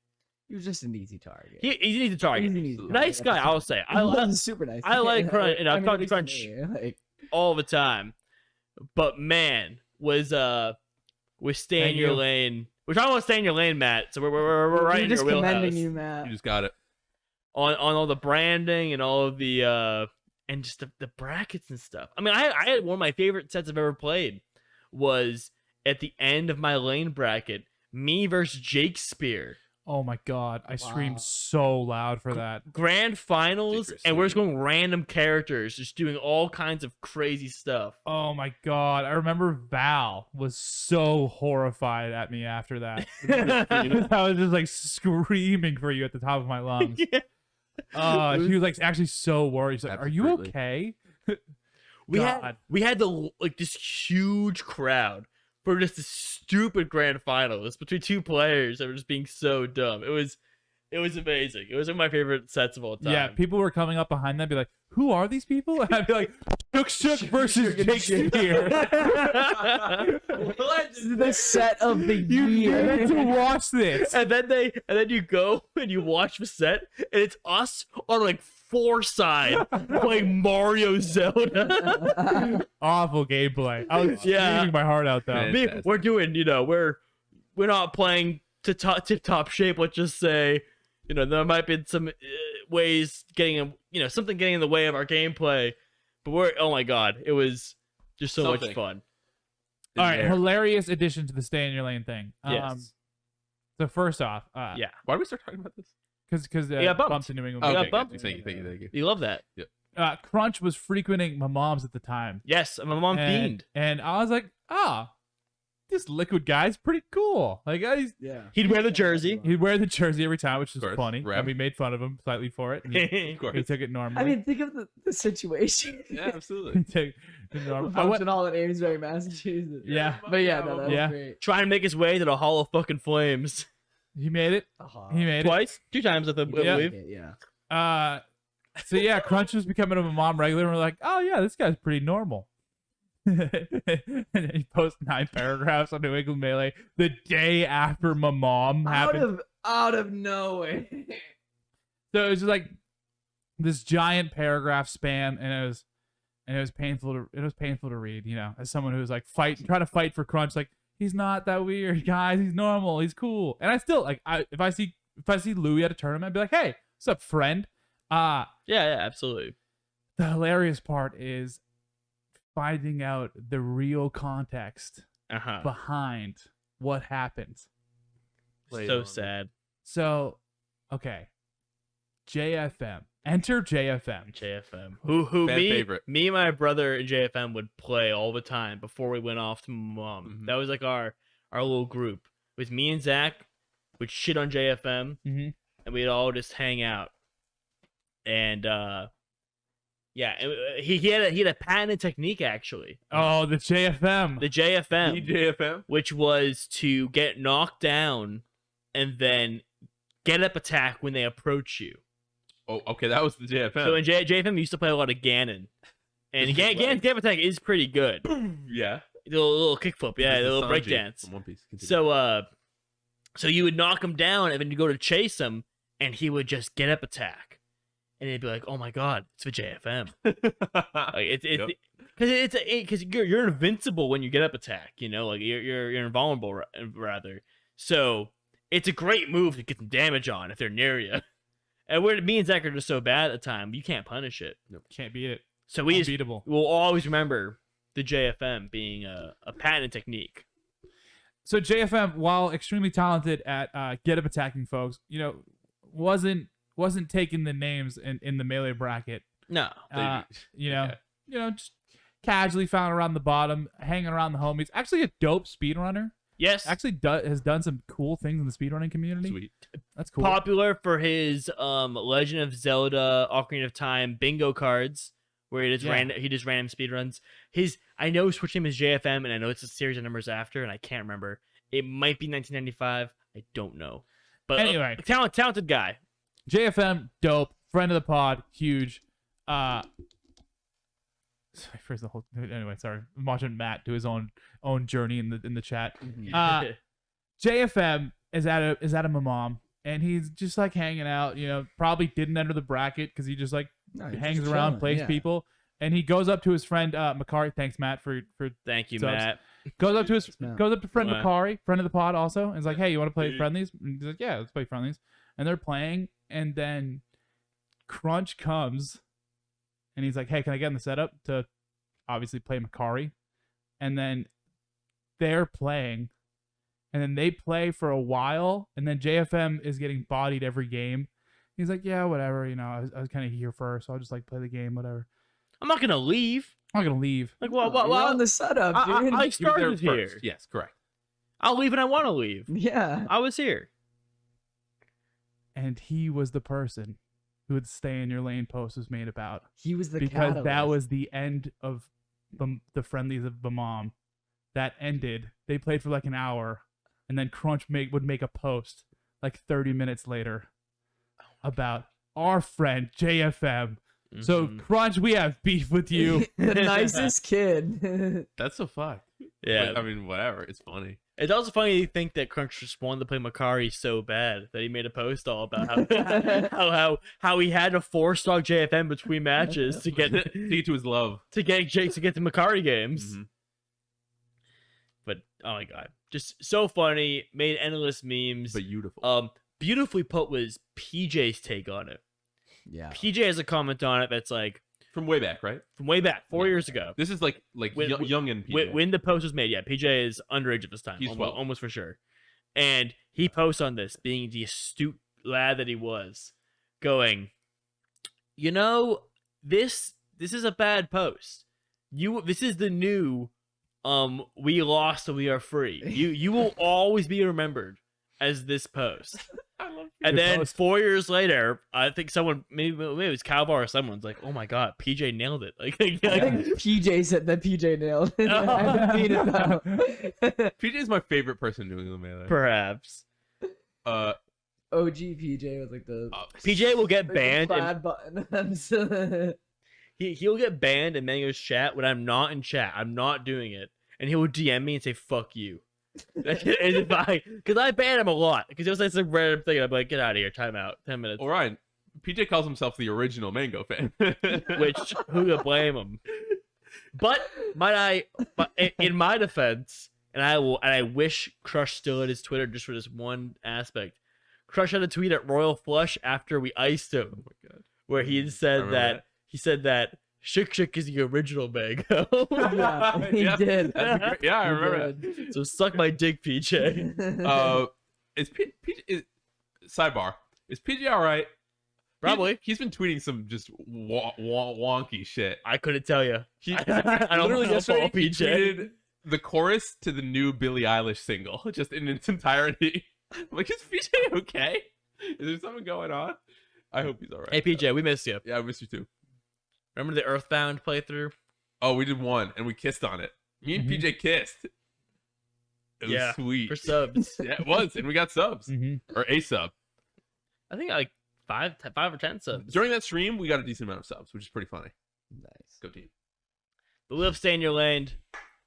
He was just an easy target. He's an easy target. He's an easy Nice target. guy, I'll say. He was super nice. I like Crunch, and I've talked to at Crunch least to me, like, all the time. But man, was stay in Thank your you. lane. We're talking about stay in your lane, Matt. So we're right we're in just your wheelhouse. commending you, Matt. You just got it. On all the branding and all of the and just the brackets and stuff. I mean, I had one of my favorite sets I've ever played was at the end of my lane bracket, me versus Jake Spear. Oh my god, I Wow. screamed so loud for that. Grand finals, Secret and we're just sweet. going random characters, just doing all kinds of crazy stuff. Oh my god, I remember Val was so horrified at me after that. I was just like screaming for you at the top of my lungs. Yeah. She was like actually so worried. She's like, "Are you Absolutely. okay?" We God. had this huge crowd for just this stupid grand finals between two players that were just being so dumb. It was amazing. It was one of my favorite sets of all time. Yeah, people were coming up behind them, be like, "Who are these people?" And I'd be like, Shook versus Shakespeare. The set of the You year. need to watch this. And then you go and you watch the set, and it's us on like 4 side playing Mario Zelda. Awful gameplay. I was Yeah. screaming my heart out though. Man. We're doing, we're not playing to tip top shape. Let's just say, there might be some ways getting, something getting in the way of our gameplay. But oh my god, it was just so much Something. fun. All right, There. hilarious addition to the stay in your lane thing. Yes. So first off, Yeah. Why did we start talking about this? because got bumped. bumps in New England. Oh, Okay, got bumped. thank you. You love that. Crunch was frequenting my mom's at the time. Yes, my mom fiend. And I was like, this liquid guy's pretty cool. Like, Yeah. He'd wear the jersey. he'd wear the jersey every time, which was course. funny. Rep. And we made fun of him slightly for it. And he, Of course. he took it normally. I mean, think of the situation. Yeah, absolutely. he took it normal. I Function went, all in Amesbury, Massachusetts. yeah, But yeah, no, that Yeah. was great. Trying to make his way to the Hall of fucking Flames. he made it. He made Twice? 2 times, I Yeah. believe. Yeah. it. So yeah, Crunch was becoming a mom regular, and we're like, oh yeah, this guy's pretty normal. And then he posts 9 paragraphs on New England Melee the day after my mom happened. Out of nowhere. So it was just like this giant paragraph span, and it was painful to read, as someone who's like trying to fight for Crunch, like he's not that weird, guys, he's normal, he's cool. And I still like if I see Louis at a tournament, I'd be like, hey, what's up, friend? Yeah, absolutely. The hilarious part is finding out the real context Uh-huh. behind what happened. So sad. So, okay. JFM. Enter JFM. JFM. Who Fan me, favorite. me and my brother and JFM would play all the time before we went off to my mom. Mhm. That was like our little group. With me and Zach, we'd shit on JFM, Mm-hmm. and we'd all just hang out. And yeah, he had a patented technique actually. Oh, the JFM. The JFM, DJFM. which was to get knocked down and then get up attack when they approach you. Oh, okay, that was the JFM. So in JFM, we used to play a lot of Ganon, and Ganon's get up attack is pretty good. yeah. The little kickflip, yeah, the little Sanji breakdance. from One Piece. Continue. So you would knock him down, and then you go to chase him, and he would just get up attack, and it'd be like, oh my god, it's the JFM. Like Yep. because you're invincible when you get up attack, like you're invulnerable rather. So it's a great move to get some damage on if they're near you. And me and Zach are just so bad at the time, you can't punish it. Can't beat it. So we Unbeatable. will always remember the JFM being a patented technique. So JFM, while extremely talented at get up attacking folks, wasn't taking the names in the melee bracket. No, Just casually found around the bottom, hanging around the homies. Actually, a dope speedrunner. yes, Actually, has done some cool things in the speedrunning community. Sweet. That's cool. popular for his Legend of Zelda Ocarina of Time bingo cards, where he just random speedruns. I know his Twitch name is JFM, and I know it's a series of numbers after, and I can't remember. It might be 1995. I don't know. But Anyway. talented guy. JFM, dope, friend of the pod, huge. Sorry. I'm watching Matt do his own journey in the chat. JFM is at a mom, and he's just like hanging out. Probably didn't enter the bracket because he just like hangs around, plays people, and he goes up to his friend Makari. Thanks, Matt, for Thank you, subs. Matt. Goes up to friend Matt. Makari, friend of the pod, also, and is like, "Hey, you want to play friendlies?" And he's like, "Yeah, let's play friendlies." And they're playing, and then Crunch comes, and he's like, "Hey, can I get in the setup to obviously play Makari?" And then they're playing, and then they play for a while, and then JFM is getting bodied every game. He's like, "Yeah, whatever. I was kind of here first, so I'll just like play the game, whatever. I'm not gonna leave. I'm not gonna leave." Like, You're well, on the setup, dude. I He was there started here. first. Yes, correct. I'll leave when I want to leave. Yeah. I was here. And he was the person who would stay in your lane post was made about. He was the Because that catalyst. was the end of the friendlies of Bamam. That ended. They played for like an hour, and then Crunch would make a post like 30 minutes later about our friend JFM So Crunch, we have beef with you. The nicest kid. That's so fucked. Yeah. But, I mean, whatever. It's funny. It's also funny to think that Crunch just wanted to play Makari so bad that he made a post all about how he had to 4-stock JFM between matches to get to his love. to get the Makari games. Mhm. But oh my god, just so funny. Made endless memes. Beautiful. Beautifully put was PJ's take on it. Yeah. PJ has a comment on it that's like From way back, right? from way back 4 Yeah. years ago. This is like young and PJ. When the post was made, yeah, PJ is underage at this time. He's 12. Almost for sure. And he posts on this, being the astute lad that he was, going, you know, this is a bad post. This is the new we lost and we are free. You will always be remembered as this post. I love And Good then post. 4 years later, I think someone, maybe it was Calvar or someone's like, oh my god, PJ nailed it. Like, I think PJ said that PJ nailed it. I haven't seen it though. PJ is my favorite person doing the melee. perhaps. Uh, OG PJ was like the PJ will get like the banned. plaid button. He'll get banned in Mango's chat when I'm not in chat. I'm not doing it. And he will DM me and say, fuck you. Because I ban him a lot. Because he'll say some random thing and I'm like, get out of here, time out, 10 minutes. Orion, PJ calls himself the original Mango fan. Which, who could blame him? But in my defense, and I wish Crush still had his Twitter just for this one aspect. Crush had a tweet at Royal Flush after we iced him, Oh my god. where he I said remember that Shik Shik is the original Mango. Yeah, he did. Yeah, I He remember. did. So suck my dick, PJ. Is PJ sidebar? Is PJ all right? Probably. He's been tweeting some just wonky shit. I couldn't tell you. He I don't literally follow yesterday he PJ. tweeted the chorus to the new Billie Eilish single just in its entirety. I'm like, is PJ okay? Is there something going on? I hope he's all right. Hey, PJ, we missed you. Yeah, I miss you too. Remember the Earthbound playthrough? Oh, we did one and we kissed on it. Me and PJ kissed. It was Yeah, sweet. For subs. Yeah, it was, and we got subs or a sub. I think like 5 or 10 subs. During that stream, we got a decent amount of subs, which is pretty funny. Nice. Go team. But we'll stay in your lane.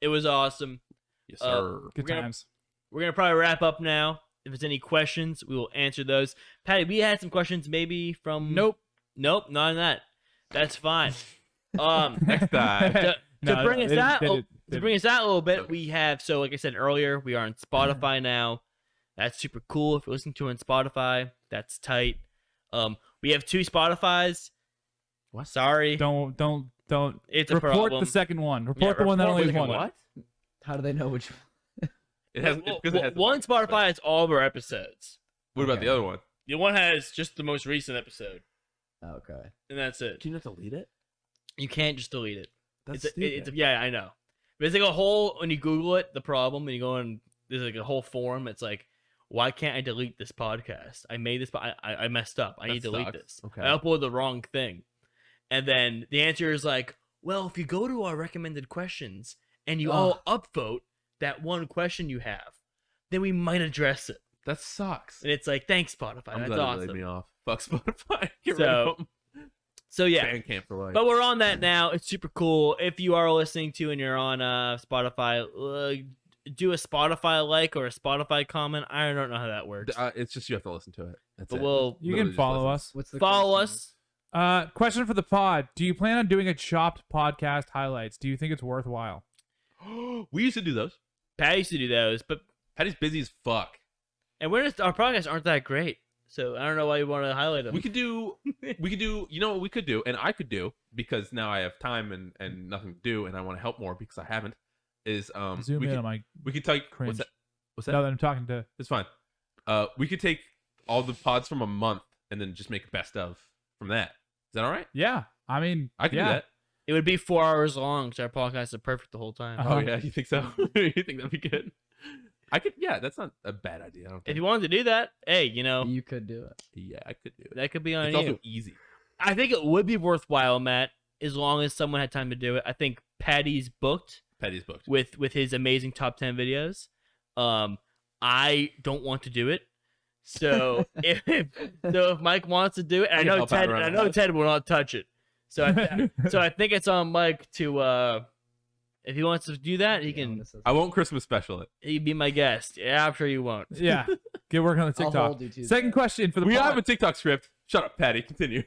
It was awesome. Yes, Uh, sir. Good We're gonna- times. We're going to probably wrap up now. If there's any questions, we will answer those. Patty, we had some questions maybe from... Nope. Nope, not in that. That's fine. Next time. To No, bring us they out, did it. to bring us out a little bit, we have, so like I said earlier, we are on Spotify now. That's super cool. If you're listening to it on Spotify, that's tight. We have 2 Spotifys. What? Sorry. Don't It's a report problem. the second one. Yeah, Report the one that report only the has one. second What? How do they know which? It has, Well, because it has the one box, Spotify but- has all of our episodes. What about Okay. the other one? The one has just the most recent episode, Okay. and that's it. Can you not delete it? You can't just delete it. That's Yeah, I know. But it's like a whole, when you Google it, the problem, and you go on, there's like a whole forum. It's like, why can't I delete this podcast? I made this, I messed up. I That need to delete sucks. this. Okay. I uploaded the wrong thing. And then the answer is like, well, if you go to our recommended questions and you all upvote that one question you have, then we might address it. That sucks. And it's like, thanks, Spotify. I'm That's glad awesome. it laid me off. Fuck Spotify. Get rid So, of them. So yeah, Fan camp for life. but we're on that now. It's super cool. If you are listening to and you're on Spotify, do a Spotify like or a Spotify comment. I don't know how that works. It's just you have to listen to it. That's But it. we'll You Literally can just follow listen. us. What's the follow question? us. Question for the pod. Do you plan on doing a chopped podcast highlights? Do you think it's worthwhile? We used to do those. Pat used to do those, but Patty's busy as fuck. and we're just, our podcasts aren't that great. So I don't know why you want to highlight them. We could do. You know what we could do, and I could do because now I have time and nothing to do, and I want to help more because I haven't. Is Zoom we in could, on my. we could take cringe. what's that? What's that? Now that I'm talking to. It's fine. We could take all the pods from a month and then just make a best of from that. Is that all right? Yeah, I mean, I can yeah. do that. It would be 4 hours long because our podcasts are perfect the whole time. Uh-huh. Oh yeah, you think so? You think that'd be good? I could. Yeah, that's not a bad idea. I don't If think. you wanted to do that, hey, you know, You could do it. Yeah, I could do it. that could be on It's you. also easy. I think it would be worthwhile, Matt, as long as someone had time to do it. I think Patty's booked Patty's booked. with his amazing top 10 videos. I don't want to do it. So if Mike wants to do it, and I I can know help out Ted, around and I the know house. Ted will not touch it. So I think it's on Mike to if he wants to do that, he can. I won't Christmas special it. He'd be my guest. Yeah, I'm sure you won't. Yeah, get working on the I'll TikTok. hold you to Second that. question for the We pod. have a TikTok script. Shut up, Patty. Continue.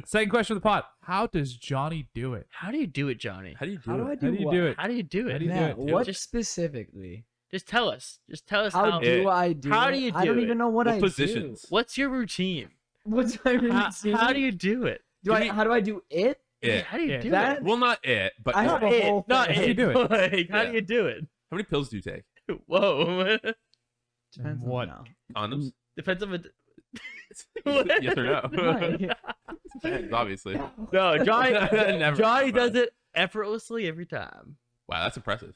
Second question for the pod. How does Johnny do it? How do you do it, Johnny? How do you do How do it? I How do do you what? do it? How do you do How it? do you Matt, do it? what Just- specifically? Just tell us. Just tell us How how. do I do How it? do you I do don't it? even know what What I positions? What's your routine? do. What's my routine? How do you do it? How do I do it? It. How do you Yeah. do That- it? Well, not it, but I have Not a it. whole Not thing. How do you it. do it? Like, how do Yeah. you do it? how many pills do you take? Whoa. Depends on What? now. Condoms? Depends on Yes or no? Right. Depends, obviously. No, Johnny. Never. Johnny does it effortlessly every time. Wow, that's impressive.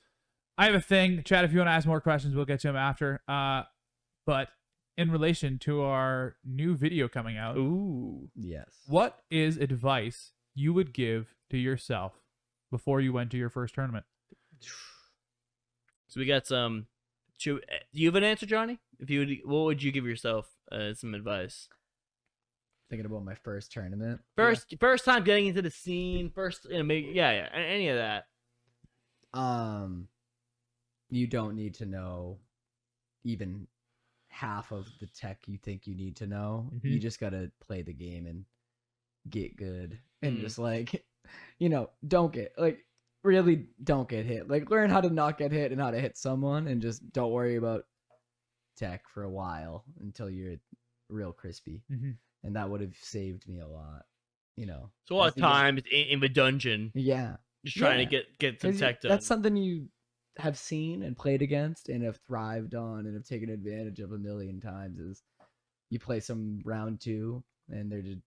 I have a thing, Chad. If you want to ask more questions, we'll get to them after. But in relation to our new video coming out, Ooh. Yes. what is advice you would give to yourself before you went to your first tournament? So we got some. Do you have an answer, Johnny? If you would, what would you give yourself some advice? Thinking about my first tournament. First time getting into the scene. First, maybe any of that. You don't need to know even half of the tech you think you need to know. Mhm. You just gotta play the game and get good, and Mhm. just like, don't get really don't get hit. Like, learn how to not get hit and how to hit someone, and just don't worry about tech for a while until you're real crispy. Mhm. And that would have saved me a lot. So a lot As of you get- times in the dungeon, Yeah. just trying Yeah. to get some 'Cause tech done. That's something you have seen and played against and have thrived on and have taken advantage of a million times. Is you play some round 2 and they're just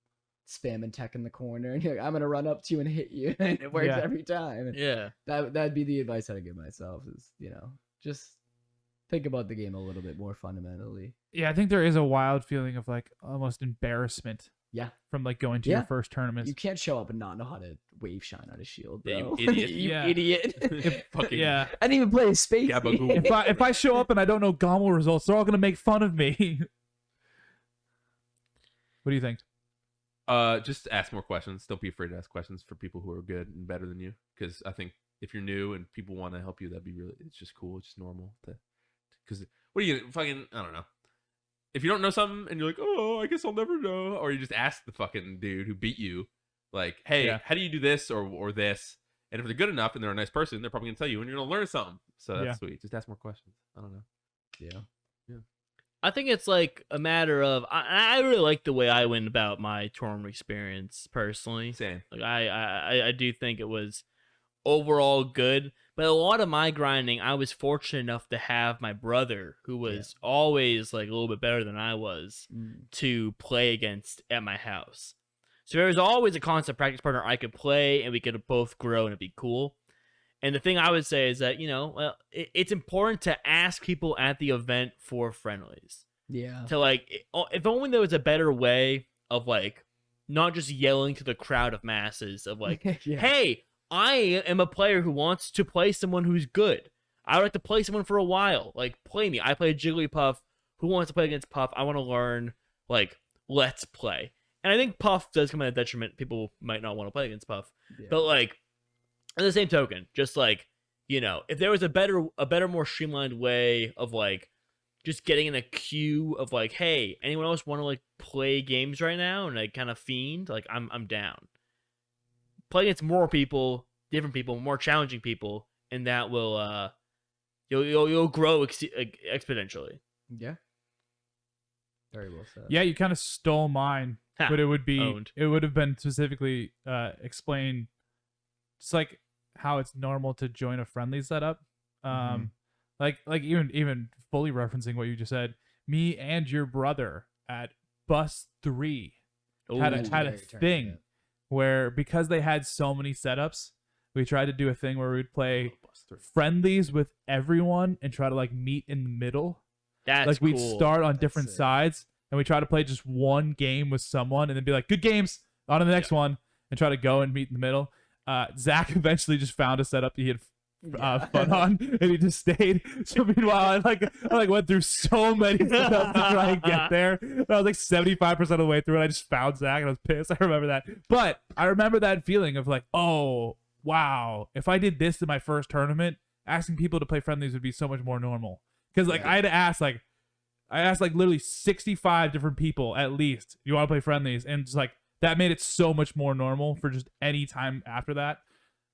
spamming tech in the corner, and you're like, I'm gonna run up to you and hit you, and it works Yeah. every time. And Yeah. that'd be the advice I'd give myself, is just think about the game a little bit more fundamentally. Yeah, I think there is a wild feeling of like almost embarrassment. Yeah. From like going to Yeah. your first tournament. You can't show up and not know how to wave shine on a shield, Yeah, bro. you idiot. You Yeah. idiot. Fucking Yeah. I didn't even play space. Gabagool. If I show up and I don't know Gommel results, they're all gonna make fun of me. What do you think? Just ask more questions. Don't be afraid to ask questions for people who are good and better than you. Because I think if you're new and people want to help you, that'd be really. It's just cool. It's just normal. Because what are you fucking? I don't know. If you don't know something and you're like, oh, I guess I'll never know, or you just ask the fucking dude who beat you, like, hey, Yeah. how do you do this or this? And if they're good enough and they're a nice person, they're probably gonna tell you, and you're gonna learn something. So that's Yeah. sweet. Just ask more questions. I don't know. Yeah. I think it's like a matter of I really like the way I went about my tournament experience personally. Same. Like I do think it was overall good, but a lot of my grinding, I was fortunate enough to have my brother, who was always like a little bit better than I was, to play against at my house. So there was always a constant practice partner I could play, and we could both grow, and it'd be cool. And the thing I would say is that, it's important to ask people at the event for friendlies. Yeah. To if only there was a better way of not just yelling to the crowd of masses of Yeah. hey, I am a player who wants to play someone who's good. I would like to play someone for a while. Like, play me. I play Jigglypuff. Who wants to play against Puff? I want to learn. Let's play. And I think Puff does come at a detriment. People might not want to play against Puff. Yeah. But on the same token, just if there was a better, more streamlined way of just getting in a queue of hey, anyone else want to play games right now and kind of fiend, I'm down. Play against more people, different people, more challenging people, and that will you'll grow exponentially. Yeah. Very well said. Yeah, you kind of stole mine, Ha, but it would owned. have been specifically explained, just like how it's normal to join a friendly setup. Like even fully referencing what you just said, me and your brother at Bus 3 had a Legendary thing tournament. where, because they had so many setups, we tried to do a thing where we'd play friendlies with everyone and try to meet in the middle. That's We'd cool. start on That's different sick. sides and we try to play just one game with someone and then be like, good games, on to the next one, and try to go and meet in the middle. Zach eventually just found a setup he had fun on, and he just stayed. So meanwhile, I went through so many stuff to try and get there. And I was like 75% of the way through, and I just found Zach, and I was pissed. I remember that, but I remember that feeling of like, oh wow, if I did this in my first tournament, asking people to play friendlies would be so much more normal. Because like I had to ask I asked like literally 65 different people at least, you want to play friendlies, and just like that made it so much more normal for just any time after that.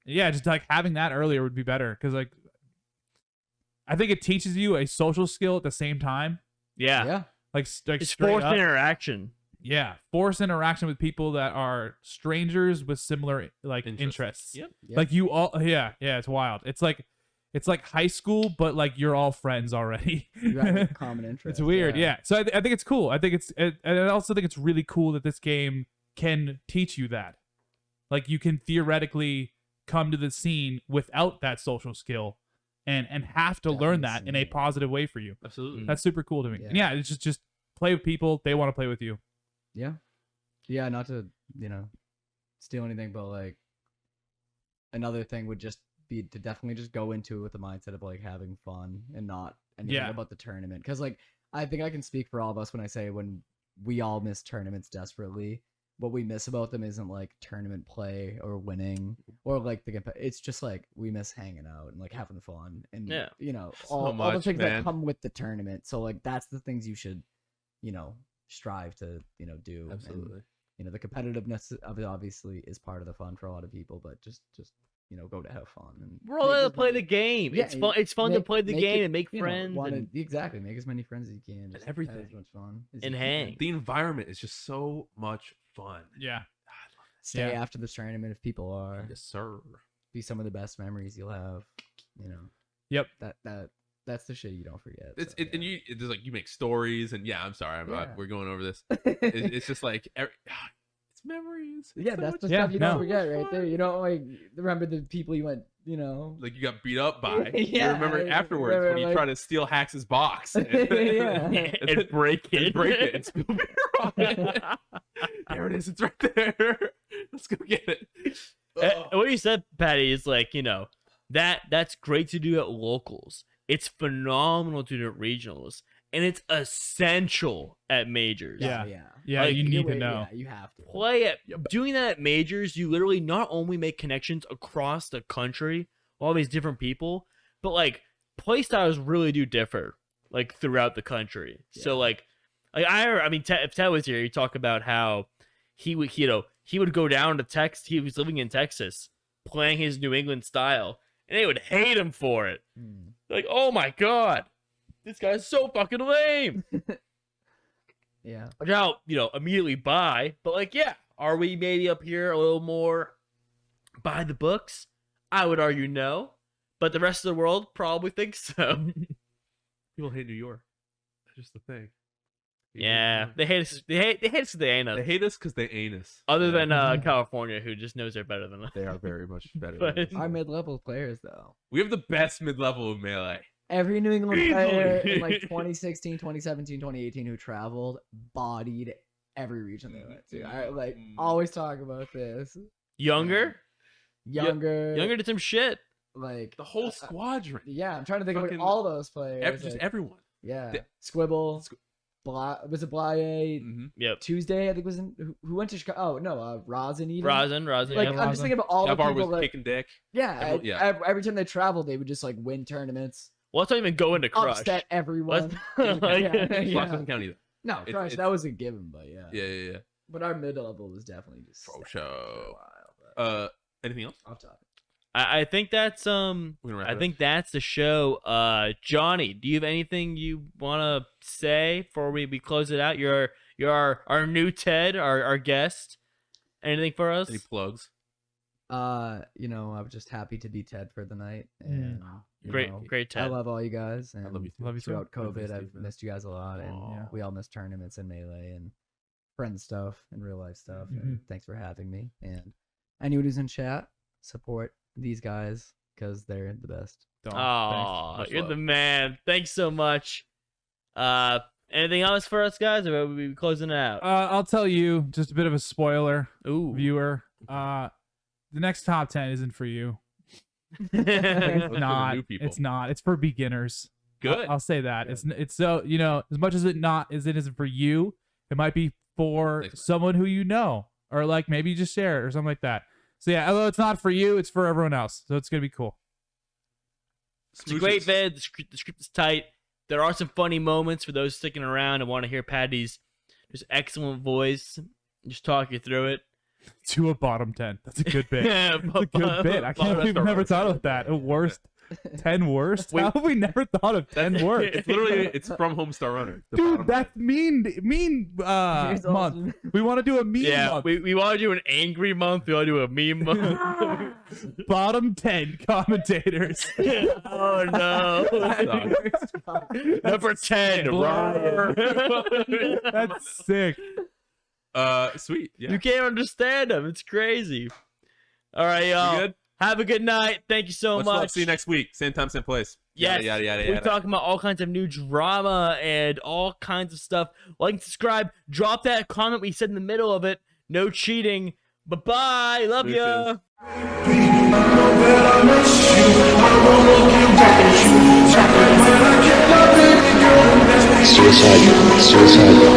Yeah, just like having that earlier would be better, because like I think it teaches you a social skill at the same time. Yeah. Like It's straight forced up. interaction. Yeah, force interaction with people that are strangers with similar like interests. Yep. Like you all, yeah, it's wild. It's like high school, but like you're all friends already. You have a common interest. It's weird, yeah. So I think it's cool. I think and I also think it's really cool that this game can teach you that. Like you can theoretically come to the scene without that social skill, and have to learn that in a positive way for you. Absolutely. That's super cool to me. Yeah. And yeah, it's just play with people. They want to play with you. Yeah, not to, steal anything, but like another thing would just be to definitely just go into it with the mindset of like having fun and not anything about the tournament. Because like I think I can speak for all of us when I say when we all miss tournaments desperately, what we miss about them isn't like tournament play or winning or like it's just like we miss hanging out and like having fun and all the things that come with the tournament. So like that's the things you should strive to do. Absolutely. And, the competitiveness of it obviously is part of the fun for a lot of people, but just go to have fun. And We're all there to play the game. Yeah, It's fun to play the game and make friends. Exactly, make as many friends as you can. Just everything. have as much fun as And you hang. can. The environment is just so much fun. Yeah. Stay after this tournament if people are. Yes, sir. Be some of the best memories you'll have. Yep. That's the shit you don't forget. It's so, and it's like you make stories, and I'm sorry, we're going over this. yeah. It's just like it's memories. It's so That's much the Yeah, stuff you no. don't forget right fun. there. You don't like remember the people you went. Like you got beat up by. Yeah, You remember I afterwards remember, when you like- try to steal Hax's box. Yeah. And break it. And break it and spill beer on it. There it is. It's right there. Let's go get it. What you said, Patty, is like, that's great to do at locals. It's phenomenal to do at regionals. And it's essential at majors. Yeah. Yeah. Yeah, Like, you need to know. Yeah, you have to. Play at doing that at majors, you literally not only make connections across the country, all these different people, but like play styles really do differ like throughout the country. So like I mean, if Ted was here, he'd talk about how he would he would go down to Texas. He was living in Texas, playing his New England style, and they would hate him for it. Like, oh my god, this guy's so fucking lame. Yeah. Which I'll, immediately buy. But like, yeah, are we maybe up here a little more by the books? I would argue no. But the rest of the world probably thinks so. People hate New York. That's just the thing. Yeah, they hate us. They hate us because they ain't us. They hate us because they ain't us. Other Yeah. than California, who just knows they're better than us. They are very much better. But- than us. Our mid-level players though. We have the best mid-level of Melee. Every New England Easily. player in like 2016, 2017, 2018 who traveled bodied every region they went to. I like always talk about this. Younger Younger, did some shit. like The whole squadron. yeah, I'm trying to think of like, Fucking- all those players. Just like, everyone. yeah, the- Squibble. Was it Blaye? Mm-hmm. Yep. Tuesday, I think was in. Who went to Chicago? Oh no, Rosin even. Rosin. Like yeah. I'm just thinking about all the Yavar people was that. kicking dick. Yeah, everyone- yeah. every time they traveled, they would just like win tournaments, Well, let's not even go into Crush. upset everyone. Let's- like- yeah, Flush yeah. doesn't count either. No, It's- Crush, it's- that was a given, but yeah. Yeah. But our mid level was definitely just For stacked sure. for a while. But Anything else? off topic. I think that's We're gonna wrap I it think that's the show. Johnny, do you have anything you want to say before we close it out? You're our new Ted, our guest. Anything for us? Any plugs? I was just happy to be Ted for the night, and Great I Ted. love all you guys, and I love you too. Love you too. throughout I COVID, missed you, I've man. missed you guys a lot, and Aw. we all missed tournaments and Melee and friend stuff and real life stuff. Mhm. And thanks for having me. And anyone who's in chat, support these guys because they're the best. Oh, Much you're love. the man. Thanks so much. Anything else for us, guys, or will we be closing it out? I'll tell you just a bit of a spoiler, Ooh, viewer. The next top 10 isn't for you. It's for the not. new people. It's not. It's for beginners. Good. I'll say that. It's so, you know, as much as it isn't for you, it might be for Thanks, man. someone who you know, or like maybe you just share it or something like that. So yeah, although it's not for you, it's for everyone else. So it's gonna be cool. It's a great Smooches. vid. The script is tight. There are some funny moments for those sticking around and want to hear Patty's just excellent voice. Just talk you through it. To a bottom 10. That's a good bit. Yeah, That's a good bit. I can't believe we've never thought of that. A worst 10 worst. Wait. How have we never thought of 10 worst? It's literally from Homestar Runner. the Dude, bottom that's mean Here's month. also- We want to do a meme Yeah, month. we want to do an angry month. We want to do a meme month. Bottom 10 commentators. Oh no! Number 10, Ryan. That's sick. Sweet. Yeah. You can't understand them. It's crazy. All right, We y'all. good? Have a good night. Thank you so Much much. love. See you next week. Same time, same place. Yes, Yada, yada, yada, we're yada. talking about all kinds of new drama and all kinds of stuff. Like and subscribe. Drop that comment we said in the middle of it. No cheating. Bye-bye. Love ya. Suicide.